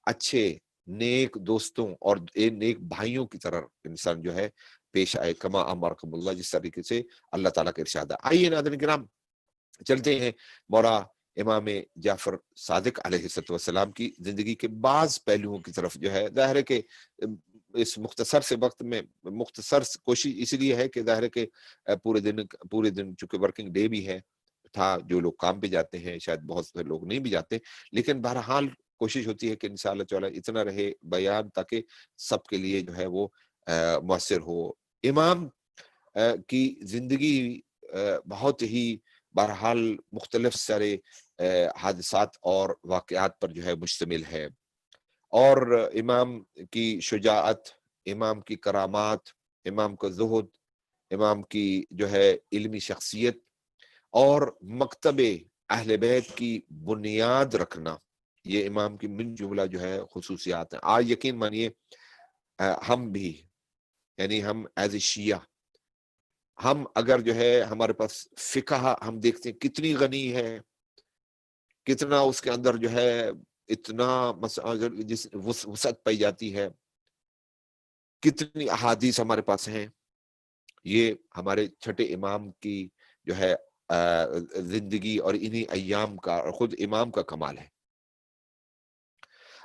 B: اچھے نیک دوستوں اور نیک بھائیوں کی طرح انسان جو ہے پیش آئے، کما امرکم اللہ، جس طریقے سے اللہ تعالیٰ کا ارشاد ہے۔ آئیے ناظرین کرام چلتے ہیں مولا امام جعفر صادق علیہ السلام کی زندگی کے بعض پہلوؤں کی طرف۔ جو ہے ظاہر ہے کہ اس مختصر سے وقت میں مختصر کوشش اس لیے ہے کہ ظاہر ہے کہ پورے دن چونکہ ورکنگ ڈے بھی ہے تھا، جو لوگ کام پہ جاتے ہیں شاید بہت سے لوگ نہیں بھی جاتے، لیکن بہرحال کوشش ہوتی ہے کہ انشاءاللہ تعالی اتنا رہے بیان تاکہ سب کے لیے جو ہے وہ مؤثر ہو۔ امام کی زندگی بہت ہی بہرحال مختلف سارے حادثات اور واقعات پر جو ہے مشتمل ہے، اور امام کی شجاعت، امام کی کرامات، امام کا زہد، امام کی جو ہے علمی شخصیت اور مکتب اہل بیت کی بنیاد رکھنا، یہ امام کی من جملہ جو ہے خصوصیات ہیں۔ آج یقین مانیے ہم بھی یعنی ہم ایز اے شیعہ، ہم اگر جو ہے ہمارے پاس فقہ ہم دیکھتے ہیں کتنی غنی ہے، کتنا اس کے اندر جو ہے اتنا جس وسعت پائی جاتی ہے، کتنی احادیث ہمارے پاس ہیں، یہ ہمارے چھٹے امام کی جو ہے زندگی اور انہی ایام کا اور خود امام کا کمال ہے۔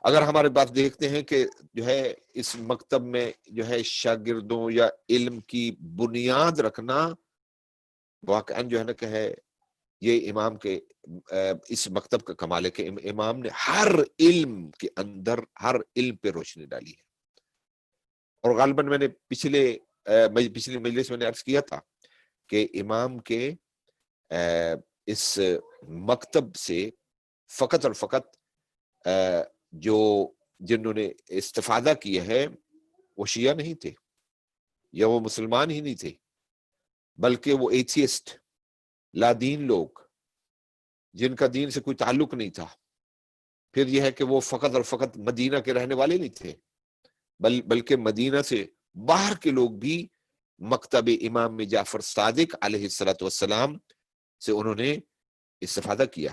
B: اگر ہمارے پاس دیکھتے ہیں کہ جو ہے اس مکتب میں جو ہے شاگردوں یا علم کی بنیاد رکھنا واقعاً جو ہے نا کہ ہے یہ امام کے اس مکتب کا کمال ہے کہ امام نے ہر علم کے اندر ہر علم پہ روشنی ڈالی ہے۔ اور غالباً میں نے پچھلی مجلس میں نے عرض کیا تھا کہ امام کے اس مکتب سے فقط اور فقط جنہوں نے استفادہ کیا ہے وہ شیعہ نہیں تھے یا وہ مسلمان ہی نہیں تھے، بلکہ وہ ایتھیسٹ، لا دین لوگ جن کا دین سے کوئی تعلق نہیں تھا۔ پھر یہ ہے کہ وہ فقط اور فقط مدینہ کے رہنے والے نہیں تھے، بلکہ مدینہ سے باہر کے لوگ بھی مکتب امام جعفر صادق علیہ السلام سے انہوں نے استفادہ کیا۔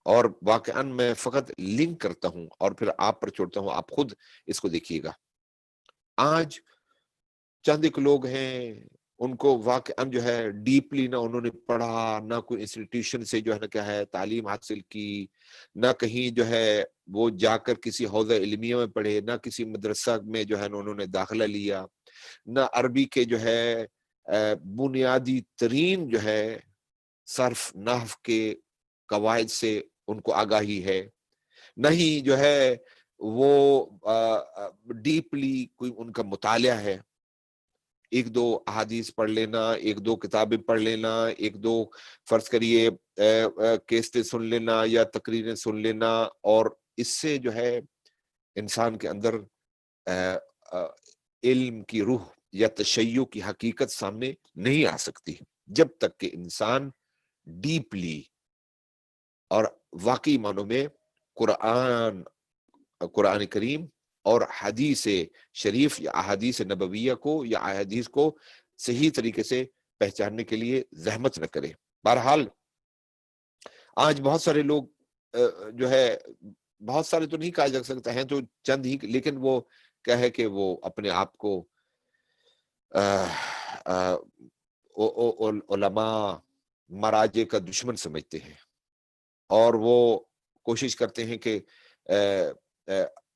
B: اور واقعاً میں فقط لنک کرتا ہوں اور پھر آپ پر چھوڑتا ہوں، آپ خود اس کو دیکھیے گا۔ آج چند ایک لوگ ہیں ان کو واقعاً جو ہے ڈیپلی نہ انہوں نے پڑھا، نہ کوئی انسٹیٹیوشن سے جو ہے نا کیا ہے تعلیم حاصل کی، نہ کہیں جو ہے وہ جا کر کسی حوزہ علمیہ میں پڑھے، نہ کسی مدرسہ میں جو ہے انہوں نے داخلہ لیا، نہ عربی کے جو ہے بنیادی ترین جو ہے صرف نحو کے قواعد سے ان کو آگاہی ہے، نہ ہی جو ہے وہ ڈیپلی کوئی ان کا مطالعہ ہے۔ ایک دو احادیث پڑھ لینا، ایک دو کتابیں پڑھ لینا، ایک دو فرض کریے کیسٹیں سن لینا یا تقریریں سن لینا، اور اس سے جو ہے انسان کے اندر علم کی روح یا تشیع کی حقیقت سامنے نہیں آ سکتی جب تک کہ انسان ڈیپلی اور واقعی معنوں میں قرآن کریم اور حدیث شریف یا احادیث نبویہ کو یا احادیث کو صحیح طریقے سے پہچاننے کے لیے زحمت نہ کرے۔ بہرحال آج بہت سارے لوگ جو ہے، بہت سارے تو نہیں کہا جا سکتا ہیں تو چند ہی، لیکن وہ کیا ہے کہ وہ اپنے آپ کو علماء مراجع کا دشمن سمجھتے ہیں، اور وہ کوشش کرتے ہیں کہ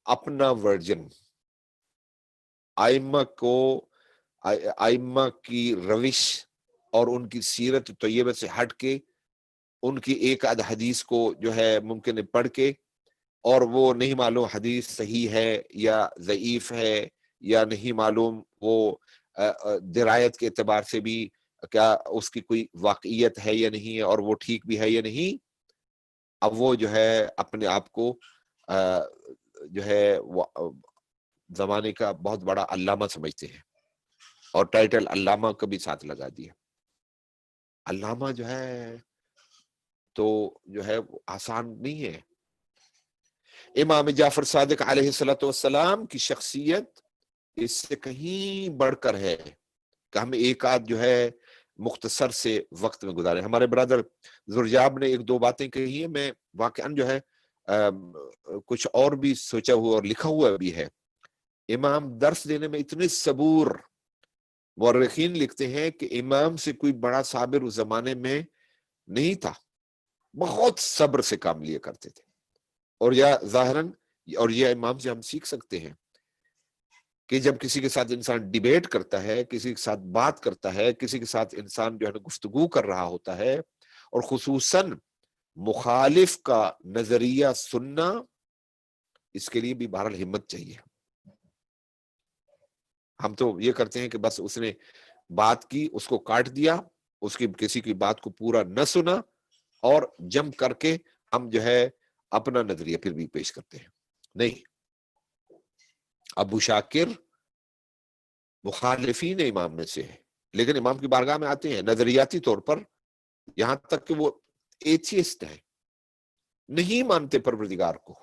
B: اپنا ورژن ائمہ کی روش اور ان کی سیرت طیبہ سے ہٹ کے ان کی ایک آدھ حدیث کو جو ہے ممکن ہے پڑھ کے، اور وہ نہیں معلوم حدیث صحیح ہے یا ضعیف ہے یا نہیں معلوم وہ درایت کے اعتبار سے بھی کیا اس کی کوئی واقعیت ہے یا نہیں ہے اور وہ ٹھیک بھی ہے یا نہیں، اب وہ جو ہے اپنے آپ کو جو ہے زمانے کا بہت بڑا علامہ سمجھتے ہیں، اور ٹائٹل علامہ کا بھی ساتھ لگا دیا۔ علامہ جو ہے تو جو ہے آسان نہیں ہے۔ امام جعفر صادق علیہ السلام کی شخصیت اس سے کہیں بڑھ کر ہے کہ ہم ایک آدھ جو ہے مختصر سے وقت میں گزارے. ہمارے برادر زرجاب نے ایک دو باتیں کہی ہیں، میں واقعاً جو ہے کچھ اور بھی سوچا ہوا اور لکھا ہوا بھی ہے. امام درس دینے میں اتنے صبور، مورخین لکھتے ہیں کہ امام سے کوئی بڑا صابر اس زمانے میں نہیں تھا، بہت صبر سے کام لیا کرتے تھے. اور یہ ظاہراً اور یہ امام سے ہم سیکھ سکتے ہیں کہ جب کسی کے ساتھ انسان ڈیبیٹ کرتا ہے، کسی کے ساتھ بات کرتا ہے، کسی کے ساتھ انسان جو ہے گفتگو کر رہا ہوتا ہے، اور خصوصاً مخالف کا نظریہ سننا، اس کے لیے بھی بہرحال ہمت چاہیے. ہم تو یہ کرتے ہیں کہ بس اس نے بات کی، اس کو کاٹ دیا، اس کی کسی کی بات کو پورا نہ سنا، اور جم کر کے ہم جو ہے اپنا نظریہ پھر بھی پیش کرتے ہیں. نہیں، ابو شاکر مخالفین امام میں سے ہے، لیکن امام کی بارگاہ میں آتے ہیں نظریاتی طور پر، یہاں تک کہ وہ ایتھیسٹ ہیں، نہیں مانتے پروردگار کو.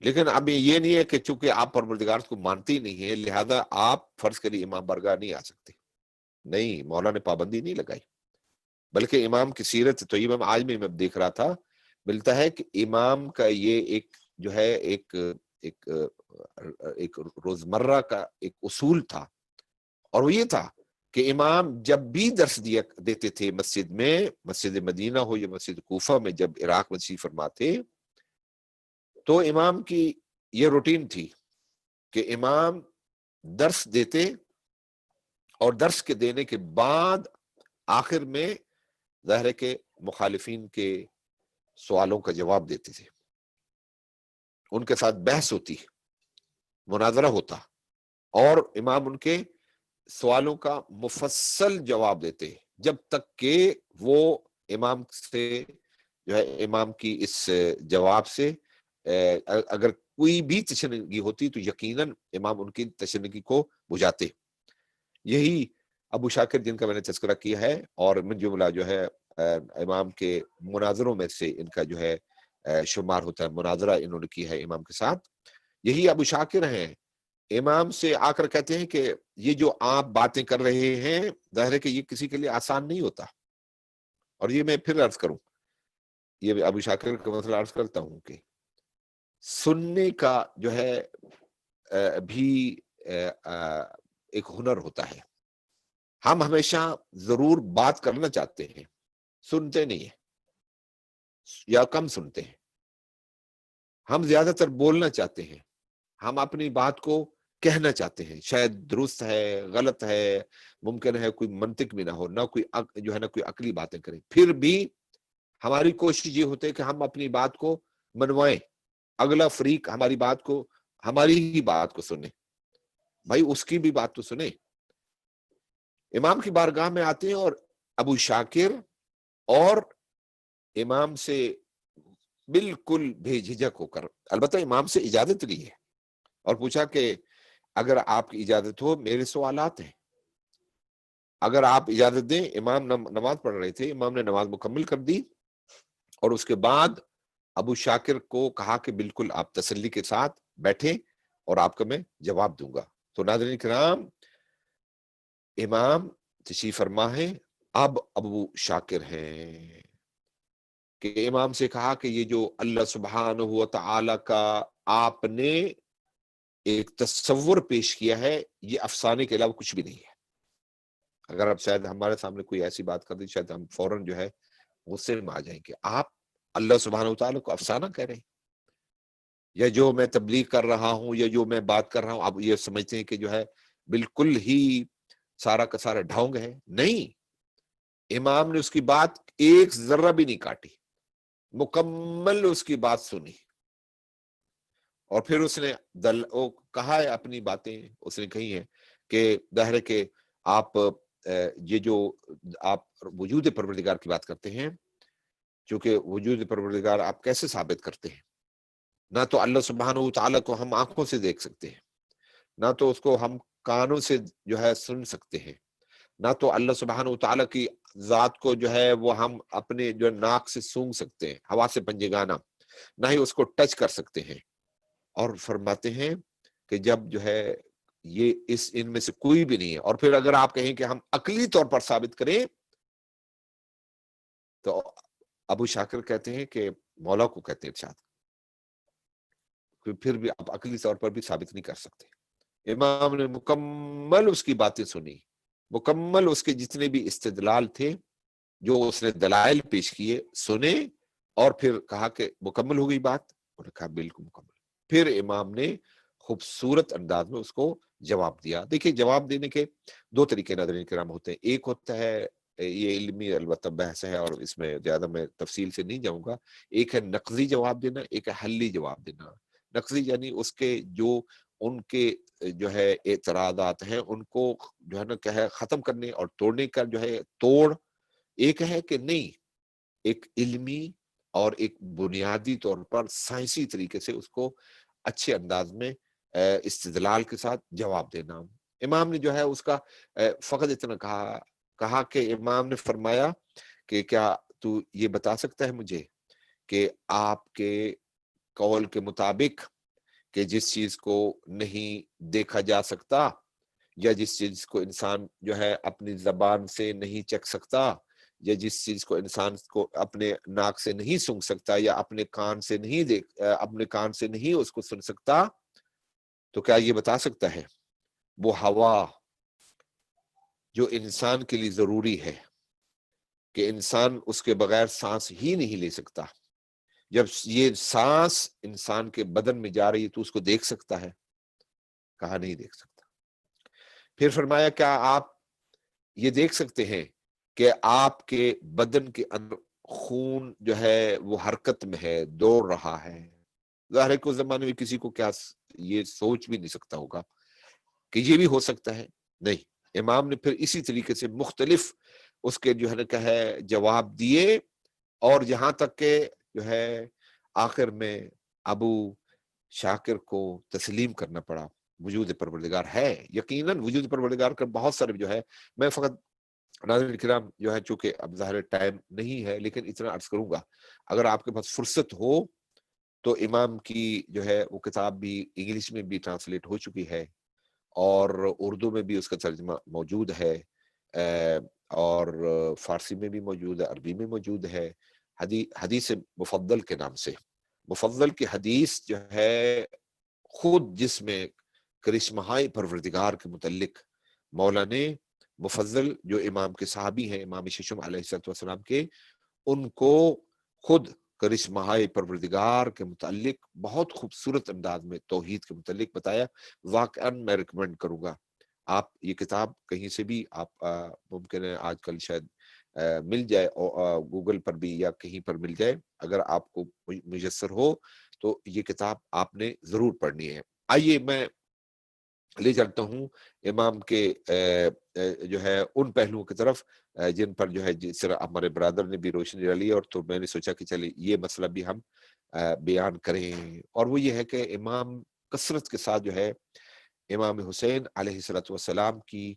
B: لیکن اب یہ نہیں ہے کہ چونکہ آپ پروردگار کو مانتے ہی نہیں ہیں لہذا آپ فرض کریے امام بارگاہ نہیں آ سکتے. نہیں، مولا نے پابندی نہیں لگائی، بلکہ امام کی سیرت طیبہ میں آج میں دیکھ رہا تھا، ملتا ہے کہ امام کا یہ ایک جو ہے ایک روزمرہ کا ایک اصول تھا، اور وہ یہ تھا کہ امام جب بھی درس دیتے تھے مسجد میں، مسجد مدینہ ہو یا مسجد کوفہ میں، جب عراق میں تشریف فرما تھے، تو امام کی یہ روٹین تھی کہ امام درس دیتے، اور درس کے دینے کے بعد آخر میں ظاہر ہے کہ مخالفین کے سوالوں کا جواب دیتے تھے، ان کے ساتھ بحث ہوتی، مناظرہ ہوتا، اور امام ان کے سوالوں کا مفصل جواب دیتے، جب تک کہ وہ امام سے جو ہے امام کی اس جواب سے اگر کوئی بھی تشنگی ہوتی تو یقیناً امام ان کی تشنگی کو بجھاتے. یہی ابو شاکر جن کا میں نے تذکرہ کیا ہے، اور من جملہ جو ہے امام کے مناظروں میں سے ان کا جو ہے شمار ہوتا ہے، مناظرہ انہوں نے کی ہے امام کے ساتھ. یہی ابو شاکر ہیں، امام سے آ کر کہتے ہیں کہ یہ جو آپ باتیں کر رہے ہیں ظاہر ہے کہ یہ کسی کے لیے آسان نہیں ہوتا. اور یہ میں پھر عرض کروں، یہ ابو شاکر کا مسئلہ عرض کرتا ہوں کہ سننے کا جو ہے بھی ایک ہنر ہوتا ہے. ہم ہمیشہ ضرور بات کرنا چاہتے ہیں، سنتے نہیں ہیں یا کم سنتے ہیں. ہم زیادہ تر بولنا چاہتے ہیں، ہم اپنی بات کو کہنا چاہتے ہیں، شاید درست ہے، غلط ہے، ممکن ہے کوئی منطق بھی نہ ہو، نہ کوئی جو ہے نا کوئی عقلی باتیں کریں، پھر بھی ہماری کوشش یہ ہوتی ہے کہ ہم اپنی بات کو منوائیں، اگلا فریق ہماری بات کو، ہماری ہی بات کو سنیں. بھائی اس کی بھی بات تو سنیں. امام کی بارگاہ میں آتے ہیں اور ابو شاکر اور امام سے بالکل بے جھجک ہو کر، البتہ امام سے اجازت لی ہے اور پوچھا کہ اگر آپ کی اجازت ہو میرے سوالات ہیں، اگر آپ اجازت دیں. امام نماز پڑھ رہے تھے، امام نے نماز مکمل کر دی، اور اس کے بعد ابو شاکر کو کہا کہ بالکل آپ تسلی کے ساتھ بیٹھیں اور آپ کا میں جواب دوں گا. تو ناظرین کرام، امام تشریف فرما ہے، اب ابو شاکر ہیں کہ امام سے کہا کہ یہ جو اللہ سبحانہ و تعالی کا آپ نے ایک تصور پیش کیا ہے یہ افسانے کے علاوہ کچھ بھی نہیں ہے. اگر اب شاید ہمارے سامنے کوئی ایسی بات کر دی شاید ہم فوراً جو ہے غصے میں آ جائیں کہ آپ اللہ سبحانہ و تعالی کو افسانہ کہہ رہے ہیں، یا جو میں تبلیغ کر رہا ہوں یا جو میں بات کر رہا ہوں اب یہ سمجھتے ہیں کہ جو ہے بالکل ہی سارا کا سارا ڈھونگ ہے. نہیں، امام نے اس کی بات ایک ذرہ بھی نہیں کاٹی، مکمل اس کی بات سنی، اور پھر اس نے کہا ہے اپنی باتیں اس نے کہی ہیں کہ ظاہر ہے کہ آپ یہ جو آپ وجود پروردگار کی بات کرتے ہیں، چونکہ وجود پروردگار آپ کیسے ثابت کرتے ہیں؟ نہ تو اللہ سبحانہ و تعالیٰ کو ہم آنکھوں سے دیکھ سکتے ہیں، نہ تو اس کو ہم کانوں سے جو ہے سن سکتے ہیں، نہ تو اللہ سبحانہ و تعالیٰ کی ذات کو جو ہے وہ ہم اپنے جو ناک سے سونگھ سکتے ہیں، ہوا سے پنجگانہ، نہ ہی اس کو ٹچ کر سکتے ہیں. اور فرماتے ہیں کہ جب جو ہے یہ ان میں سے کوئی بھی نہیں ہے، اور پھر اگر آپ کہیں کہ ہم عقلی طور پر ثابت کریں تو ابو شاکر کہتے ہیں کہ مولا کو کہتے ہیں ارشاد، پھر بھی آپ عقلی طور پر بھی ثابت نہیں کر سکتے۔ امام نے مکمل اس کی باتیں سنی، مکمل اس کے جتنے بھی استدلال تھے، جو اس نے دلائل پیش کیے، سنے، اور پھر کہا کہ مکمل ہو گئی بات، انہوں نے کہا بالکل مکمل۔ پھر امام نے خوبصورت انداز میں اس کو جواب دیا۔ دیکھیں جواب دینے کے دو طریقے ناظرین کرام ہوتے ہیں، ایک ہوتا ہے یہ علمی البتہ بحث ہے اور اس میں زیادہ میں تفصیل سے نہیں جاؤں گا، ایک ہے نقضی جواب دینا، ایک ہے حلی جواب دینا۔ نقضی یعنی اس کے جو ان کے جو ہے اعتراضات ہیں ان کو جو ہے نا کیا ہے ختم کرنے اور توڑنے کا جو ہے توڑ، ایک ہے کہ نہیں ایک علمی اور ایک بنیادی طور پر سائنسی طریقے سے اس کو اچھے انداز میں استدلال کے ساتھ جواب دینا۔ امام نے جو ہے اس کا فقط اتنا کہا کہ امام نے فرمایا کہ کیا تو یہ بتا سکتا ہے مجھے کہ آپ کے قول کے مطابق کہ جس چیز کو نہیں دیکھا جا سکتا یا جس چیز کو انسان جو ہے اپنی زبان سے نہیں چکھ سکتا یا جس چیز کو انسان کو اپنے ناک سے نہیں سونگھ سکتا یا اپنے کان سے نہیں اس کو سن سکتا، تو کیا یہ بتا سکتا ہے وہ ہوا جو انسان کے لیے ضروری ہے کہ انسان اس کے بغیر سانس ہی نہیں لے سکتا، جب یہ سانس انسان کے بدن میں جا رہی ہے تو اس کو دیکھ سکتا ہے؟ کہا نہیں دیکھ سکتا۔ پھر فرمایا کیا آپ یہ دیکھ سکتے ہیں کہ آپ کے بدن کے اندر خون جو ہے وہ حرکت میں ہے، دوڑ رہا ہے؟ ظاہر ہے کہ اس زمانے میں کسی کو کیا یہ سوچ بھی نہیں سکتا ہوگا کہ یہ بھی ہو سکتا ہے، نہیں۔ امام نے پھر اسی طریقے سے مختلف اس کے جو ہے نا کہ ہے جواب دیے، اور یہاں تک کہ جو ہے آخر میں ابو شاکر کو تسلیم کرنا پڑا وجود پروردگار ہے۔ یقیناً وجود پروردگار کا بہت سارے جو ہے، میں فقط ناظرین کرام جو ہے چونکہ اب ظاہر ٹائم نہیں ہے لیکن اتنا عرض کروں گا، اگر آپ کے پاس فرصت ہو تو امام کی جو ہے وہ کتاب بھی انگلش میں بھی ٹرانسلیٹ ہو چکی ہے اور اردو میں بھی اس کا ترجمہ موجود ہے، اور فارسی میں بھی موجود ہے، عربی میں موجود ہے، حدیث مفضل کے نام سے۔ مفضل کی حدیث جو ہے خود جس میں کرشمہائے پروردگار کے متعلق مولا نے مفضل جو امام کے صحابی ہیں امام ششم علیہ السلام کے، ان کو خود کرشمہائے پروردگار کے متعلق بہت خوبصورت انداز میں توحید کے متعلق بتایا۔ واقعاً میں ریکمینڈ کروں گا آپ یہ کتاب کہیں سے بھی آپ ممکن ہے آج کل شاید مل جائے، گوگل پر بھی یا کہیں پر مل جائے، اگر آپ کو میسر ہو تو یہ کتاب آپ نے ضرور پڑھنی ہے۔ آئیے میں لے چلتا ہوں امام کے جو ہے ان پہلوؤں کی طرف جن پر جو ہے جس طرح ہمارے برادر نے بھی روشنی ڈالی، اور تو میں نے سوچا کہ چلے یہ مسئلہ بھی ہم بیان کریں، اور وہ یہ ہے کہ امام کثرت کے ساتھ جو ہے امام حسین علیہ السلام کی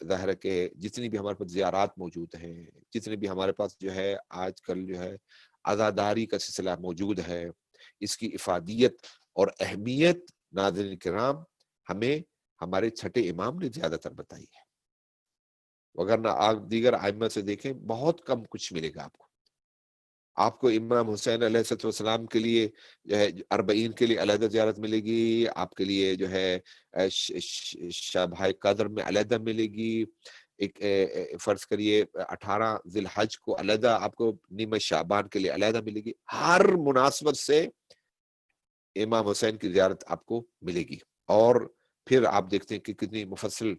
B: ظاہر ہے کہ جتنی بھی ہمارے پاس زیارات موجود ہیں، جتنے بھی ہمارے پاس جو ہے آج کل جو ہے عزاداری کا سلسلہ موجود ہے، اس کی افادیت اور اہمیت ناظرین کرام ہمیں ہمارے چھٹے امام نے زیادہ تر بتائی ہے، وگرنہ آپ دیگر ائمہ سے دیکھیں بہت کم کچھ ملے گا آپ کو امام حسین علیہ السلام کے لیے جو ہے 40 کے لیے علیحدہ زیارت ملے گی، آپ کے لیے جو ہے شبہ قدر میں علیحدہ ملے گی، ایک فرض کریے 18 ذی الحج کو علیحدہ آپ کو نیمہ شعبان کے لیے علیحدہ ملے گی، ہر مناسبت سے امام حسین کی زیارت آپ کو ملے گی۔ اور پھر آپ دیکھتے ہیں کہ کتنی مفصل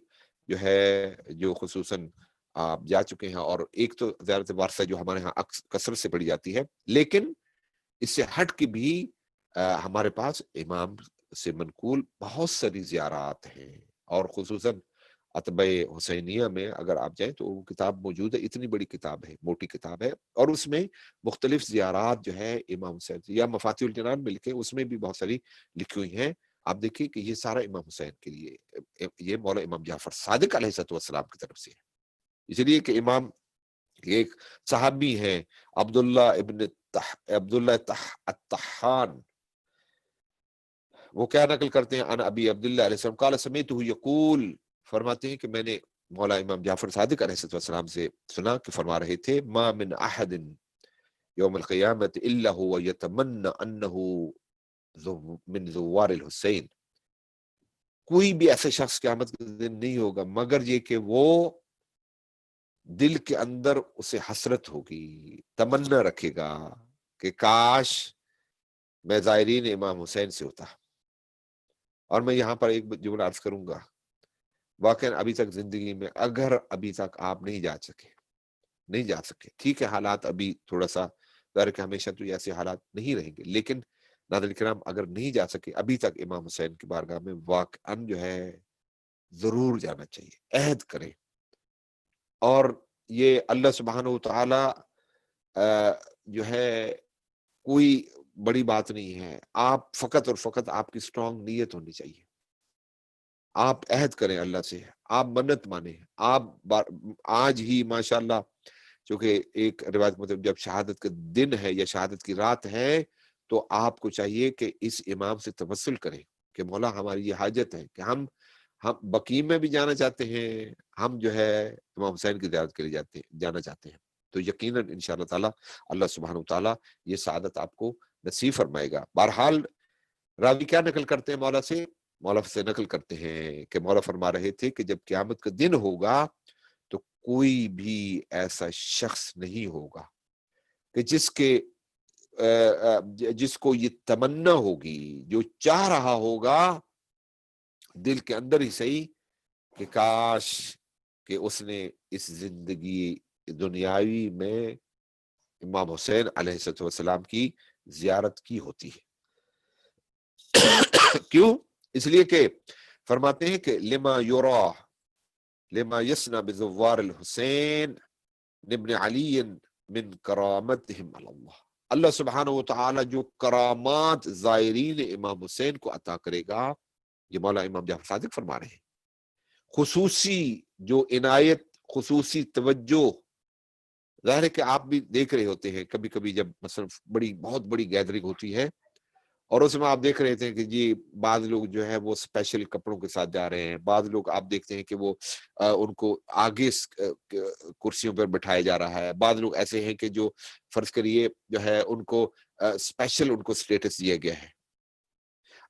B: جو ہے جو خصوصاً آپ جا چکے ہیں، اور ایک تو زیارت وارثہ جو ہمارے ہاں کثرت سے پڑھی جاتی ہے، لیکن اس سے ہٹ کے بھی ہمارے پاس امام سے منقول بہت ساری زیارات ہیں، اور خصوصاً اتباع حسینیہ میں اگر آپ جائیں تو وہ کتاب موجود ہے، اتنی بڑی کتاب ہے، موٹی کتاب ہے، اور اس میں مختلف زیارات جو ہے امام حسین یا مفاتیح الجنان میں لکھے، اس میں بھی بہت ساری لکھی ہوئی ہیں۔ آپ دیکھیے کہ یہ سارا امام حسین کے لیے، یہ مولا امام جعفر صادق علیہ السلام کی طرف سے ہے، اس لیے کہ امام ایک صحابی ہیں عبداللہ الطحان، وہ کیا نقل کرتے ہیں؟ ان ابی عبداللہ علیہ السلام قال سمیتہ یقول، فرماتے ہیں کہ میں نے مولا امام جعفر صادق علیہ السلام سے سنا کہ فرما رہے تھے ما من احد یوم القیامت الا هو یتمنى انه من زوار الحسین، کوئی بھی ایسا شخص قیامت کے دن نہیں ہوگا مگر یہ کہ وہ دل کے اندر اسے حسرت ہوگی، تمنا رکھے گا کہ کاش میں زائرین امام حسین سے ہوتا۔ اور میں یہاں پر ایک جملہ عرض کروں گا، واقعا ابھی تک زندگی میں اگر ابھی تک آپ نہیں جا سکے، ٹھیک ہے حالات ابھی تھوڑا سا ظاہر کہ ہمیشہ تو ایسے حالات نہیں رہیں گے، لیکن ناظرین کرام اگر نہیں جا سکے ابھی تک امام حسین کی بارگاہ میں، واقعا جو ہے ضرور جانا چاہیے، عہد کریں۔ اور یہ اللہ سبحانہ و تعالی جو ہے کوئی بڑی بات نہیں ہے، آپ فقط اور فقط آپ کی اسٹرانگ نیت ہونی چاہیے، آپ عہد کریں اللہ سے، آپ منت مانیں۔ آپ آج ہی ماشاءاللہ چونکہ ایک روایت مطلب جب شہادت کا دن ہے یا شہادت کی رات ہے تو آپ کو چاہیے کہ اس امام سے توسل کریں کہ مولا ہماری یہ حاجت ہے کہ ہم بقیع میں بھی جانا چاہتے ہیں، ہم جو ہے امام حسین کی زیارت کے لیے جانا چاہتے ہیں، تو یقیناً انشاءاللہ تعالی اللہ سبحانہ وتعالی یہ سعادت آپ کو نصیب فرمائے گا۔ بہرحال راوی کیا نقل کرتے ہیں مولا سے نقل کرتے ہیں کہ مولا فرما رہے تھے کہ جب قیامت کا دن ہوگا تو کوئی بھی ایسا شخص نہیں ہوگا کہ جس کو یہ تمنا ہوگی، جو چاہ رہا ہوگا دل کے اندر ہی صحیح کہ کاش کہ اس نے اس زندگی دنیاوی میں امام حسین علیہ السلام کی زیارت کی ہوتی ہے۔ کیوں؟ اس لیے کہ فرماتے ہیں کہ لما یسنا بزوار الحسین ابن علی من کرامتہم علی اللہ سبحانہ و تعالی جو کرامات زائرین امام حسین کو عطا کرے گا، یہ مولا امام جعفر صادق فرما رہے ہیں، خصوصی جو عنایت، خصوصی توجہ۔ ظاہر ہے کہ آپ بھی دیکھ رہے ہوتے ہیں کبھی کبھی جب مثلا بہت بڑی گیدرنگ ہوتی ہے اور اس میں آپ دیکھ رہے تھے کہ جی بعض لوگ جو ہے وہ اسپیشل کپڑوں کے ساتھ جا رہے ہیں، بعض لوگ آپ دیکھتے ہیں کہ وہ ان کو آگے کرسیوں پر بٹھایا جا رہا ہے، بعض لوگ ایسے ہیں کہ جو فرض کریے جو ہے ان کو اسپیشل ان کو سٹیٹس دیا گیا ہے۔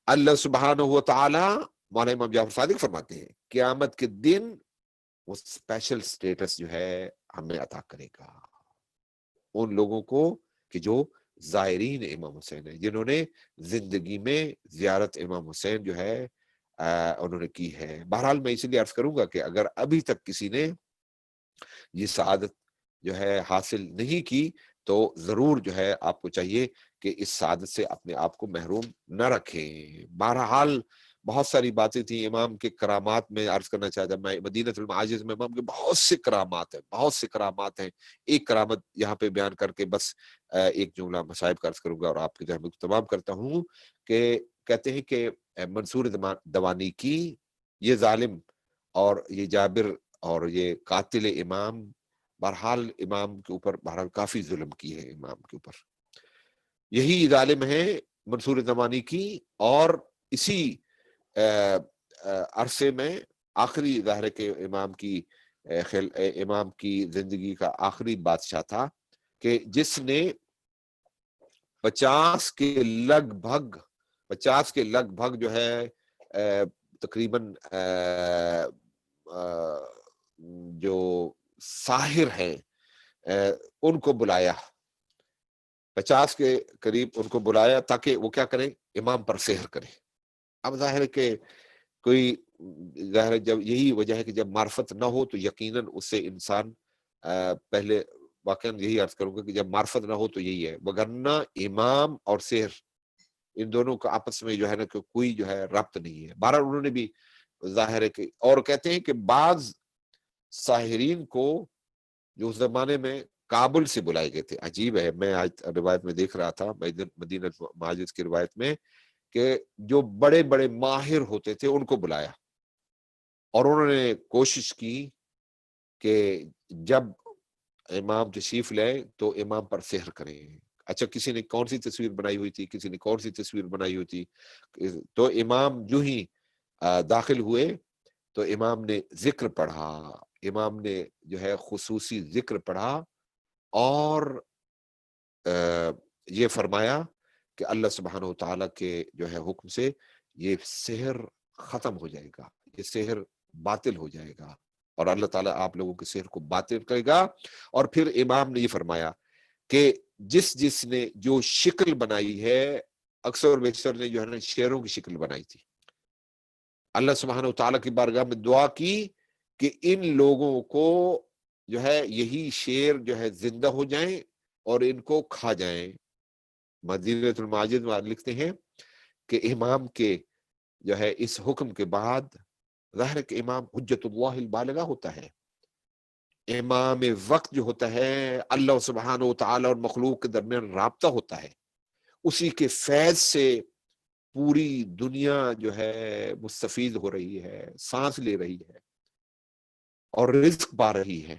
B: اللہ سبحانہ و تعالی مولانا امام جعفر صادق فرماتے ہیں قیامت کے دن وہ اسپیشل سٹیٹس جو ہے ہمیں عطا کرے گا ان لوگوں کو کہ جو زائرین امام حسین ہیں، جنہوں نے زندگی میں زیارت امام حسین جو ہے انہوں نے کی ہے۔ بہرحال میں اس لیے عرض کروں گا کہ اگر ابھی تک کسی نے یہ سعادت جو ہے حاصل نہیں کی تو ضرور جو ہے آپ کو چاہیے کہ اس سعادت سے اپنے آپ کو محروم نہ رکھیں۔ بہرحال بہت ساری باتیں تھیں امام کے کرامات میں عرض کرنا چاہتا، میں مدینہ المعاجز میں امام کے بہت سے کرامات ہیں، ایک کرامت یہاں پہ بیان کر کے بس ایک جملہ مصائب کا عرض کروں گا اور آپ کے ذہن میں تمام کرتا ہوں کہ کہتے ہیں کہ منصور دوانی کی یہ ظالم اور یہ جابر اور یہ قاتل امام بہرحال امام کے اوپر بہرحال کافی ظلم کی ہے، امام کے اوپر یہی ظالم ہے منصور زمانی کی، اور اسی عرصے میں آخری ظاہر کے امام کی زندگی کا آخری بادشاہ تھا کہ جس نے 50 کے لگ بھگ جو ہے تقریباً جو ساحر ہیں ان کو بلایا، 50 کے قریب ان کو بلایا تاکہ وہ کیا کریں، امام پر سحر کریں۔ اب ظاہر ہے کہ کوئی ظاہر جب یہی وجہ ہے کہ جب معرفت نہ ہو تو یقیناً اس سے انسان پہلے واقعاً یہی عرض کروں گا کہ جب معرفت نہ ہو تو یہی ہے، وگرنہ امام اور سحر ان دونوں کا آپس میں جو ہے نا کہ کوئی جو ہے ربط نہیں ہے۔ بہرحال انہوں نے بھی ظاہر ہے کہ اور کہتے ہیں کہ بعض ساحرین کو جو اس زمانے میں کابل سے بلائے گئے تھے، عجیب ہے، میں آج روایت میں دیکھ رہا تھا مدینہ معاجز کی روایت میں کہ جو بڑے بڑے ماہر ہوتے تھے ان کو بلایا اور انہوں نے کوشش کی کہ جب امام تشریف لیں تو امام پر سحر کریں، اچھا کسی نے کون سی تصویر بنائی ہوئی تھی، کسی نے کون سی تصویر بنائی ہوئی تھی. تو امام جو ہی داخل ہوئے تو امام نے ذکر پڑھا، امام نے جو ہے خصوصی ذکر پڑھا اور یہ فرمایا کہ اللہ سبحانہ وتعالیٰ کے جو ہے حکم سے یہ سحر ختم ہو جائے گا، یہ سحر باطل ہو جائے گا، اور اللہ تعالیٰ آپ لوگوں کے سحر کو باطل کرے گا. اور پھر امام نے یہ فرمایا کہ جس نے جو شکل بنائی ہے، اکثر و بیشتر نے جو ہے نا شیروں کی شکل بنائی تھی، اللہ سبحانہ وتعالیٰ کی بارگاہ میں دعا کی کہ ان لوگوں کو جو ہے یہی شیر جو ہے زندہ ہو جائیں اور ان کو کھا جائیں. مدینۃ الماجد میں لکھتے ہیں کہ امام کے جو ہے اس حکم کے بعد ظاہر کہ امام حجت اللہ البالغہ ہوتا ہے، امام وقت جو ہوتا ہے اللہ سبحانہ وتعالی اور مخلوق کے درمیان رابطہ ہوتا ہے، اسی کے فیض سے پوری دنیا جو ہے مستفید ہو رہی ہے، سانس لے رہی ہے اور رزق پا رہی ہے.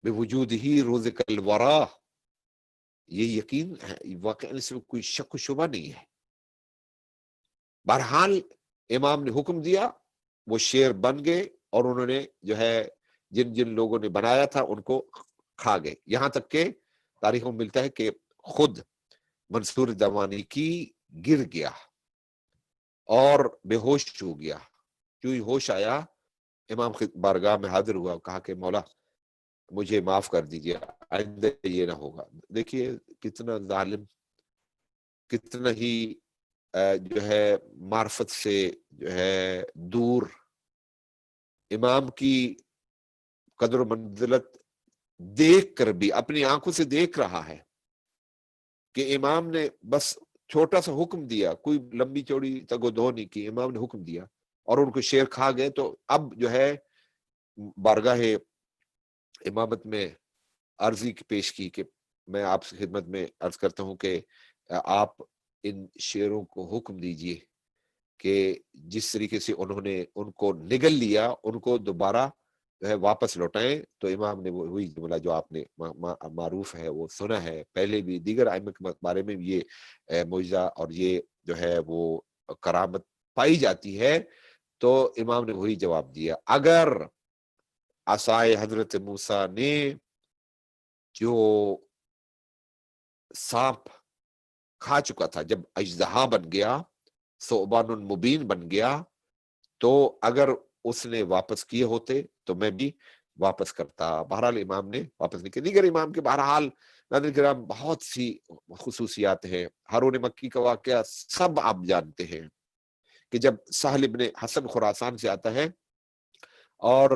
B: بوجود ہی رزق الورا، یہ یقین ہے، واقعا اس میں کوئی شک و شبہ نہیں ہے. بہرحال امام نے حکم دیا، وہ شیر بن گئے اور انہوں نے جو ہے جن جن لوگوں نے بنایا تھا ان کو کھا گئے. یہاں تک کہ تاریخوں میں ملتا ہے کہ خود منصور دوانی کی گر گیا اور بے ہوش ہو گیا. جو ہی ہوش آیا امام بارگاہ میں حاضر ہوا، کہا کہ مولا مجھے معاف کر دیجیے، آئندہ یہ نہ ہوگا. دیکھیے کتنا ظالم، کتنا ہی جو ہے معرفت سے جو ہے دور، امام کی قدر و منزلت دیکھ کر بھی اپنی آنکھوں سے دیکھ رہا ہے کہ امام نے بس چھوٹا سا حکم دیا، کوئی لمبی چوڑی تگ و دو نہیں کی، امام نے حکم دیا اور ان کو شیر کھا گئے. تو اب جو ہے بارگاہ امامت میں عرضی پیش کی کہ میں آپ سے خدمت میں عرض کرتا ہوں کہ آپ ان شیروں کو حکم دیجئے کہ جس طریقے سے انہوں نے ان کو نگل لیا ان کو دوبارہ جو ہے واپس لوٹائیں. تو امام نے وہی جملہ جو آپ نے معروف ہے وہ سنا ہے، پہلے بھی دیگر ائمہ کے بارے میں بھی یہ معجزہ اور یہ جو ہے وہ کرامت پائی جاتی ہے. تو امام نے وہی جواب دیا، اگر عصائے حضرت موسیٰ نے جو سانپ کھا چکا تھا، جب اژدہا بن گیا، ثعبان مبین بن گیا، تو اگر اس نے واپس کیے ہوتے تو میں بھی واپس کرتا. بہرحال امام نے واپس نہیں کیا. دیگر امام کے بہرحال ناظرین کرام بہت سی خصوصیات ہیں. ہارون مکی کا واقعہ سب آپ جانتے ہیں کہ جب سہل ابن حسن خراسان سے آتا ہے اور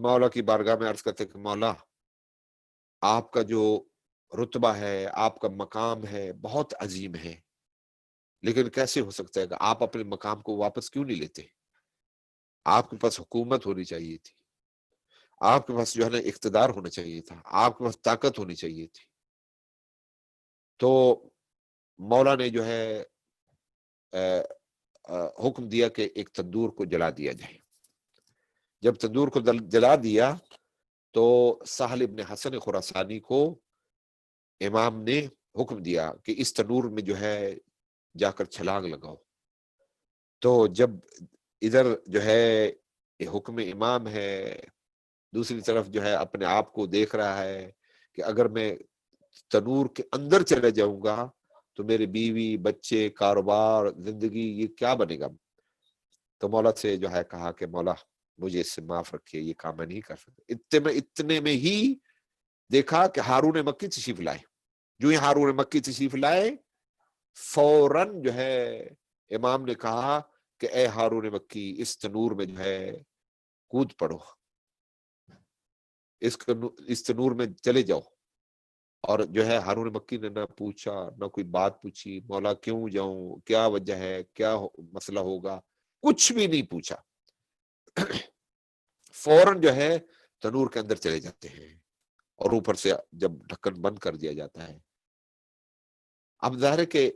B: مولا کی بارگاہ میں عرض کرتے کہ مولا آپ کا جو رتبہ ہے، آپ کا مقام ہے بہت عظیم ہے، لیکن کیسے ہو سکتا ہے کہ آپ اپنے مقام کو واپس کیوں نہیں لیتے؟ آپ کے پاس حکومت ہونی چاہیے تھی، آپ کے پاس جو ہے نا اقتدار ہونا چاہیے تھا، آپ کے پاس طاقت ہونی چاہیے تھی. تو مولا نے جو ہے حکم دیا کہ ایک تندور کو جلا دیا جائے. جب تندور کو جلا دیا تو سہل ابن حسن خراسانی کو امام نے حکم دیا کہ اس تنور میں جو ہے جا کر چھلانگ لگاؤ. تو جب ادھر جو ہے حکم امام ہے، دوسری طرف جو ہے اپنے آپ کو دیکھ رہا ہے کہ اگر میں تنور کے اندر چلے جاؤں گا تو میرے بیوی بچے کاروبار زندگی یہ کیا بنے گا. تو مولا سے جو ہے کہا کہ مولا مجھے اس سے معاف رکھیے، یہ کام میں نہیں کر سکتا. اتنے میں ہی دیکھا کہ ہارون مکی تشریف لائے. جو ہی ہارون مکی تشریف لائے فوراً جو ہے امام نے کہا کہ اے ہارون مکی اس تنور میں جو ہے کود پڑو، اس تنور میں چلے جاؤ. اور جو ہے ہارون مکی نے نہ پوچھا نہ کوئی بات پوچھی، مولا کیوں جاؤں، کیا وجہ ہے، کیا مسئلہ ہوگا، کچھ بھی نہیں پوچھا. فوراً جو ہے تنور کے اندر چلے جاتے ہیں اور اوپر سے جب ڈھکن بند کر دیا جاتا ہے. اب ظاہر ہے کہ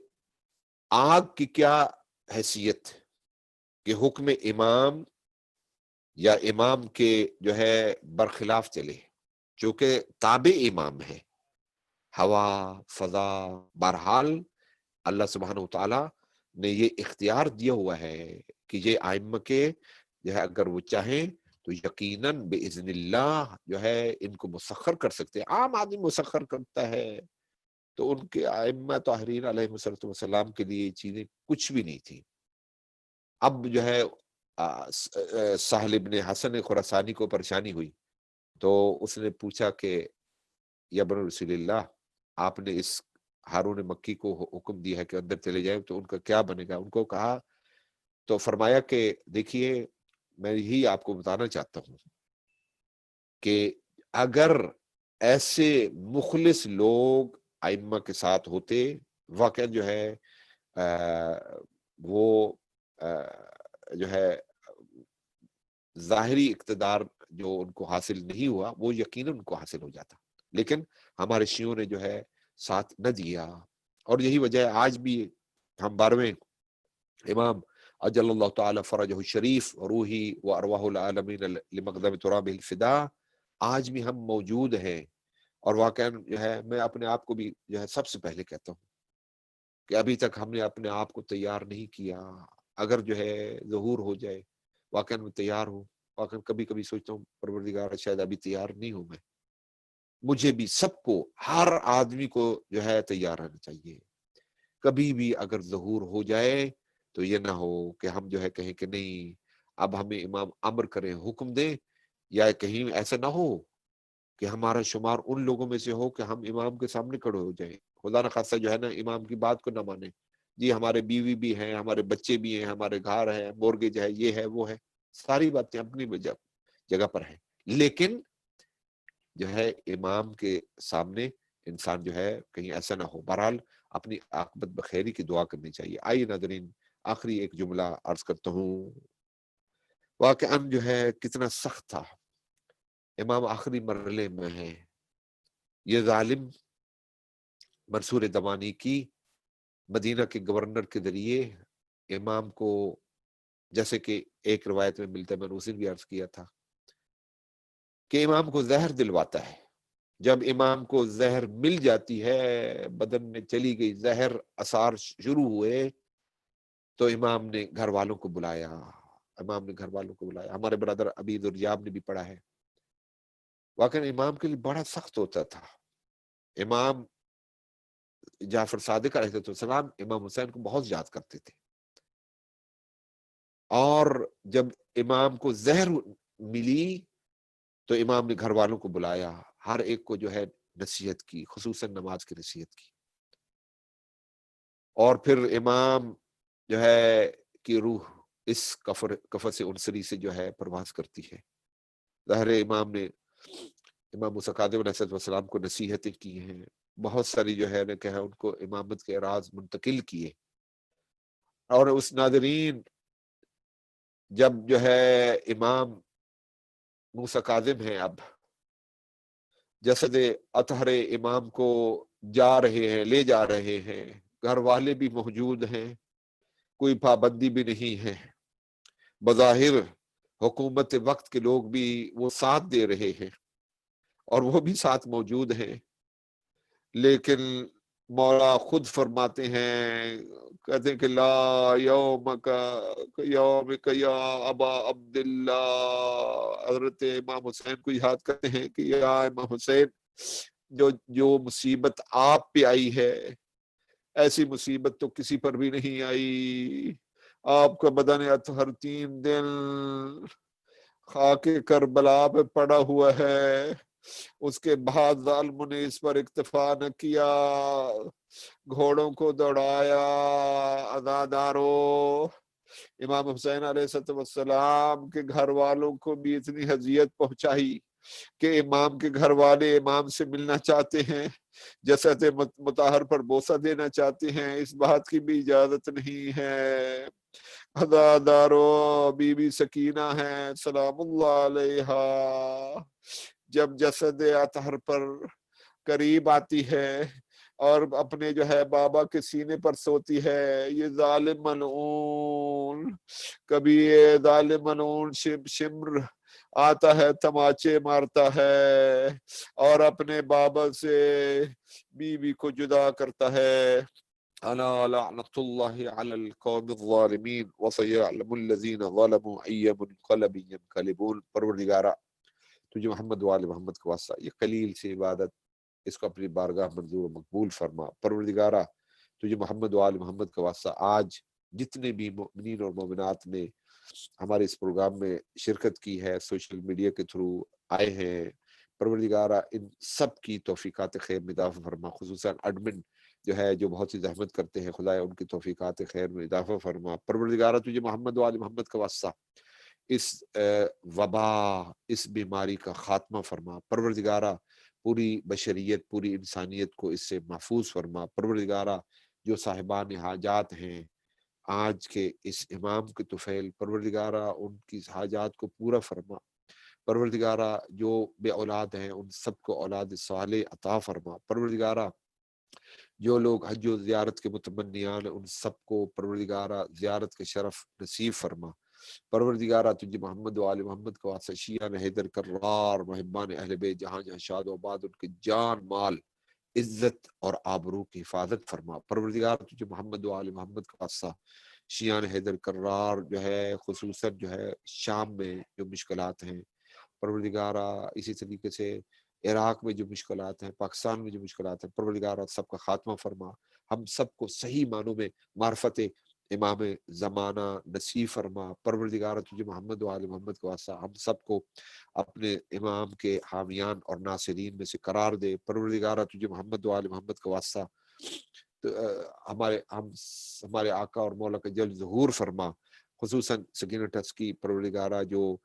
B: آگ کی کیا حیثیت کہ حکم امام یا امام کے جو ہے برخلاف چلے، چونکہ تابع امام ہے. ہوا، فضا، بہرحال اللہ سبحانہ و تعالیٰ نے یہ اختیار دیا ہوا ہے کہ یہ ائمہ کے جو ہے اگر وہ چاہیں تو یقیناً باذن اللہ جو ہے ان کو مسخر کر سکتے ہیں. عام آدمی مسخر کرتا ہے، تو ان کے ائمہ طاہرین علیہ السلام کے لیے یہ چیزیں کچھ بھی نہیں تھی. اب جو ہے سہل ابن حسن خراسانی کو پریشانی ہوئی تو اس نے پوچھا کہ یا بن رسول اللہ، آپ نے اس ہارون مکی کو حکم دیا ہے کہ اندر چلے جائیں، تو ان کا کیا بنے گا؟ ان کو کہا تو فرمایا کہ دیکھیے میں یہی آپ کو بتانا چاہتا ہوں کہ اگر ایسے مخلص لوگ ائمہ کے ساتھ ہوتے، واقعہ جو ہے وہ جو ہے ظاہری اقتدار جو ان کو حاصل نہیں ہوا وہ یقیناً ان کو حاصل ہو جاتا، لیکن ہمارے شیعوں نے جو ہے ساتھ نہ دیا. اور یہی وجہ ہے آج بھی ہم 12ویں امام اجل اللہ تعالی فرجہ الشریف روحی و ارواح العالمین لمقدم تراب الفدا آج بھی ہم موجود ہیں. اور واقعا جو ہے میں اپنے آپ کو بھی جو ہے سب سے پہلے کہتا ہوں کہ ابھی تک ہم نے اپنے آپ کو تیار نہیں کیا. اگر جو ہے ظہور ہو جائے واقعا میں تیار ہوں. واقعا کبھی کبھی سوچتا ہوں پروردگار شاید ابھی تیار نہیں ہوں میں. مجھے بھی، سب کو، ہر آدمی کو جو ہے تیار رہنا چاہیے. کبھی بھی اگر ظہور ہو جائے تو یہ نہ ہو کہ ہم جو ہے کہیں کہ نہیں اب ہمیں امام امر کریں، حکم دیں، یا کہیں ایسا نہ ہو کہ ہمارا شمار ان لوگوں میں سے ہو کہ ہم امام کے سامنے کھڑے ہو جائیں، خدا نہ خاصہ جو ہے نا امام کی بات کو نہ مانے. جی ہمارے بیوی بھی ہیں، ہمارے بچے بھی ہیں، ہمارے گھر ہے، مورگیج ہے، یہ ہے وہ ہے، ساری باتیں اپنی جگہ پر ہیں، لیکن جو ہے امام کے سامنے انسان جو ہے کہیں ایسا نہ ہو. بہرحال اپنی عاقبت بخیری کی دعا کرنی چاہیے. آئیے ناظرین آخری ایک جملہ عرض کرتا ہوں. واقعاً جو ہے کتنا سخت تھا. امام آخری مرحلے میں ہے. یہ ظالم منصور دمانی کی مدینہ کے گورنر کے ذریعے امام کو، جیسے کہ ایک روایت میں ملتا ہے، میں نے اس دن بھی عرض کیا تھا کہ امام کو زہر دلواتا ہے. جب امام کو زہر مل جاتی ہے، بدن میں چلی گئی زہر، اثار شروع ہوئے، تو امام نے گھر والوں کو بلایا. ہمارے برادر ابی درجاب نے بھی پڑھا ہے. واقعی امام کے لیے بڑا سخت ہوتا تھا. امام جعفر صادق علیہ السلام امام حسین کو بہت یاد کرتے تھے، اور جب امام کو زہر ملی تو امام نے گھر والوں کو بلایا، ہر ایک کو جو ہے نصیحت کی، خصوصاً نماز کی نصیحت کی. اور پھر امام جو ہے کی روح اس کفر سے انصری سے جو ہے پرواز کرتی ہے. ظاہر امام نے امام موسیٰ کاظم علیہ السلام کو نصیحتیں کی ہیں، بہت ساری جو ہے نے کہا ان کو امامت کے راز منتقل کیے. اور اس ناظرین جب جو ہے امام موسیٰ کاظم ہیں، اب جسد اطہر امام کو لے جا رہے ہیں، گھر والے بھی موجود ہیں، کوئی پابندی بھی نہیں ہے، بظاہر حکومت وقت کے لوگ بھی وہ ساتھ دے رہے ہیں اور وہ بھی ساتھ موجود ہیں، لیکن مولا خود فرماتے ہیں، کہتے ہیں کہ لا یومک یا ابا عبداللہ. حضرت امام حسین کو یاد کرتے ہیں کہ یا امام حسین، جو مصیبت آپ پہ آئی ہے ایسی مصیبت تو کسی پر بھی نہیں آئی. آپ کا بدن اطہر 3 دن خاک کربلا پہ پڑا ہوا ہے، اس کے بعد ظالموں نے اس پر اکتفا نہ کیا، گھوڑوں کو دوڑایا. عزادارو، امام حسین علیہ السلام کے گھر والوں کو بھی اتنی اذیت پہنچائی کہ امام کے گھر والے امام سے ملنا چاہتے ہیں، جسد مطہر پر بوسہ دینا چاہتے ہیں، اس بات کی بھی اجازت نہیں ہے. عزادارو، بی بی سکینہ ہیں سلام اللہ علیہا، جب جسد اطہر پر قریب آتی ہے اور اپنے جو ہے بابا کے سینے پر سوتی ہے، یہ ظالم ملعون، کبھی یہ ظالم ملعون شمر آتا ہے تماچے مارتا ہے اور اپنے بابا سے بیوی کو جدا کرتا ہے. الا لعنت اللہ علی القوم الظالمین وسیعلم الذین ظلموا ای منقلب ینقلبون. پروردگارہ تجھے محمد و آل محمد کا واسطہ یہ قلیل سی عبادت اس کو اپنی بارگاہ منظور و مقبول فرما. پروردگارہ تجھے محمد و آل محمد کا واسطہ آج جتنے بھی مومنین اور مومنات نے ہمارے اس پروگرام میں شرکت کی ہے، سوشل میڈیا کے تھرو آئے ہیں، پروردگارہ ان سب کی توفیقات خیر میں اضافہ فرما. خصوصاً ایڈمن جو ہے جو بہت سی زحمت کرتے ہیں، خدایا ان کی توفیقات خیر میں اضافہ فرما. پروردگارہ تجھے محمد و آل محمد کا واسطہ اس وبا، اس بیماری کا خاتمہ فرما. پروردگارہ پوری بشریت، پوری انسانیت کو اس سے محفوظ فرما. پروردگارہ جو صاحبان حاجات ہیں آج کے اس امام کے طفیل، پروردگارہ ان کی حاجات کو پورا فرما. پروردگارہ جو بے اولاد ہیں ان سب کو اولاد صالح عطا فرما. پروردگارہ جو لوگ حج و زیارت کے متمنیان ان سب کو پروردگارہ زیارت کے شرف نصیب فرما. پروردگارہ تجھے محمد و آل محمد کو واسطہ شیعان حیدر کرار محبان اہل بیت جہاں جہاں شاد و آباد ان کے جان مال عزت اور آبرو کی حفاظت فرما. پروردگار تجھے محمد و آل محمد کا واسطہ شیعان حیدر کرار جو ہے خصوصاً جو ہے شام میں جو مشکلات ہیں، پروردگارہ اسی طریقے سے عراق میں جو مشکلات ہیں، پاکستان میں جو مشکلات ہیں، پروردگارہ سب کا خاتمہ فرما. ہم سب کو صحیح معنوں میں معرفت امام زمانہ نصیب فرما. پروردگارہ تجھے محمد و آل محمد کا واسطہ ہم سب کو اپنے امام کے حامیان اور ناصرین میں سے قرار دے. پروردگارہ تجھے محمد و آل محمد کا واسطہ ہمارے آقا اور مولا کا جل ظہور فرما. خصوصاً سکینہ ٹرسٹ کی پروردگارہ جو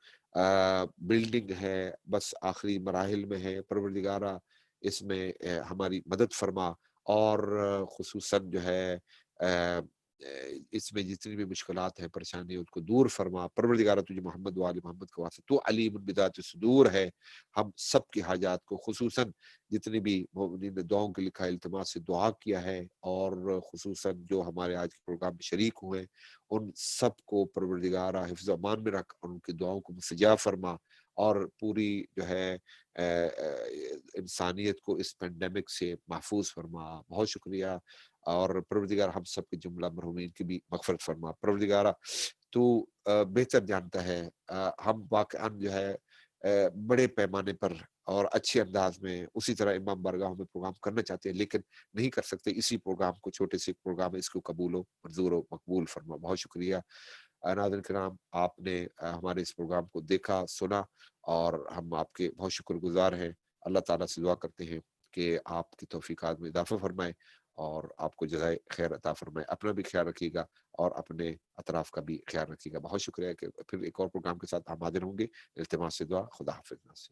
B: بلڈنگ ہے بس آخری مراحل میں ہے، پروردگارہ اس میں ہماری مدد فرما. اور خصوصاً جو ہے اس میں جتنی بھی مشکلات ہیں، پریشانی ان کو دور فرما. پروردگارہ تجھے محمد و آل محمد کا واسطہ تو علیم بذات الصدور ہے، ہم سب کی حاجات کو خصوصاً جتنی بھی مومنین نے دعاؤں کے لکھا التماس سے دعا کیا ہے اور خصوصاً جو ہمارے آج کے پروگرام میں شریک ہوئے ان سب کو پروردگارہ حفظ و امان میں رکھ اور ان کی دعاؤں کو مستجاب فرما. اور پوری جو ہے انسانیت کو اس پینڈیمک سے محفوظ فرما. بہت شکریہ. اور پروردگار ہم سب کے جملہ مرحومین کی بھی مغفرت فرما. پروردگارہ تو بہتر جانتا ہے، ہم واقعاً جو ہے بڑے پیمانے پر اور اچھے انداز میں اسی طرح امام بارگاہوں میں پروگرام کرنا چاہتے ہیں لیکن نہیں کر سکتے. اسی پروگرام کو، چھوٹے سے پروگرام ہے، اس کو قبول و منظور و مقبول فرما. بہت شکریہ. ناظرین کرام، آپ نے ہمارے اس پروگرام کو دیکھا، سنا اور ہم آپ کے بہت شکر گزار ہیں. اللہ تعالیٰ سے دعا کرتے ہیں کہ آپ کی توفیقات میں اضافہ فرمائے اور آپ کو جزائے خیر عطا فرمائے. اپنا بھی خیال رکھیے گا اور اپنے اطراف کا بھی خیال رکھیے گا. بہت شکریہ کہ پھر ایک اور پروگرام کے ساتھ ہم حاضر ہوں گے. التماس سے دعا. خدا حافظ.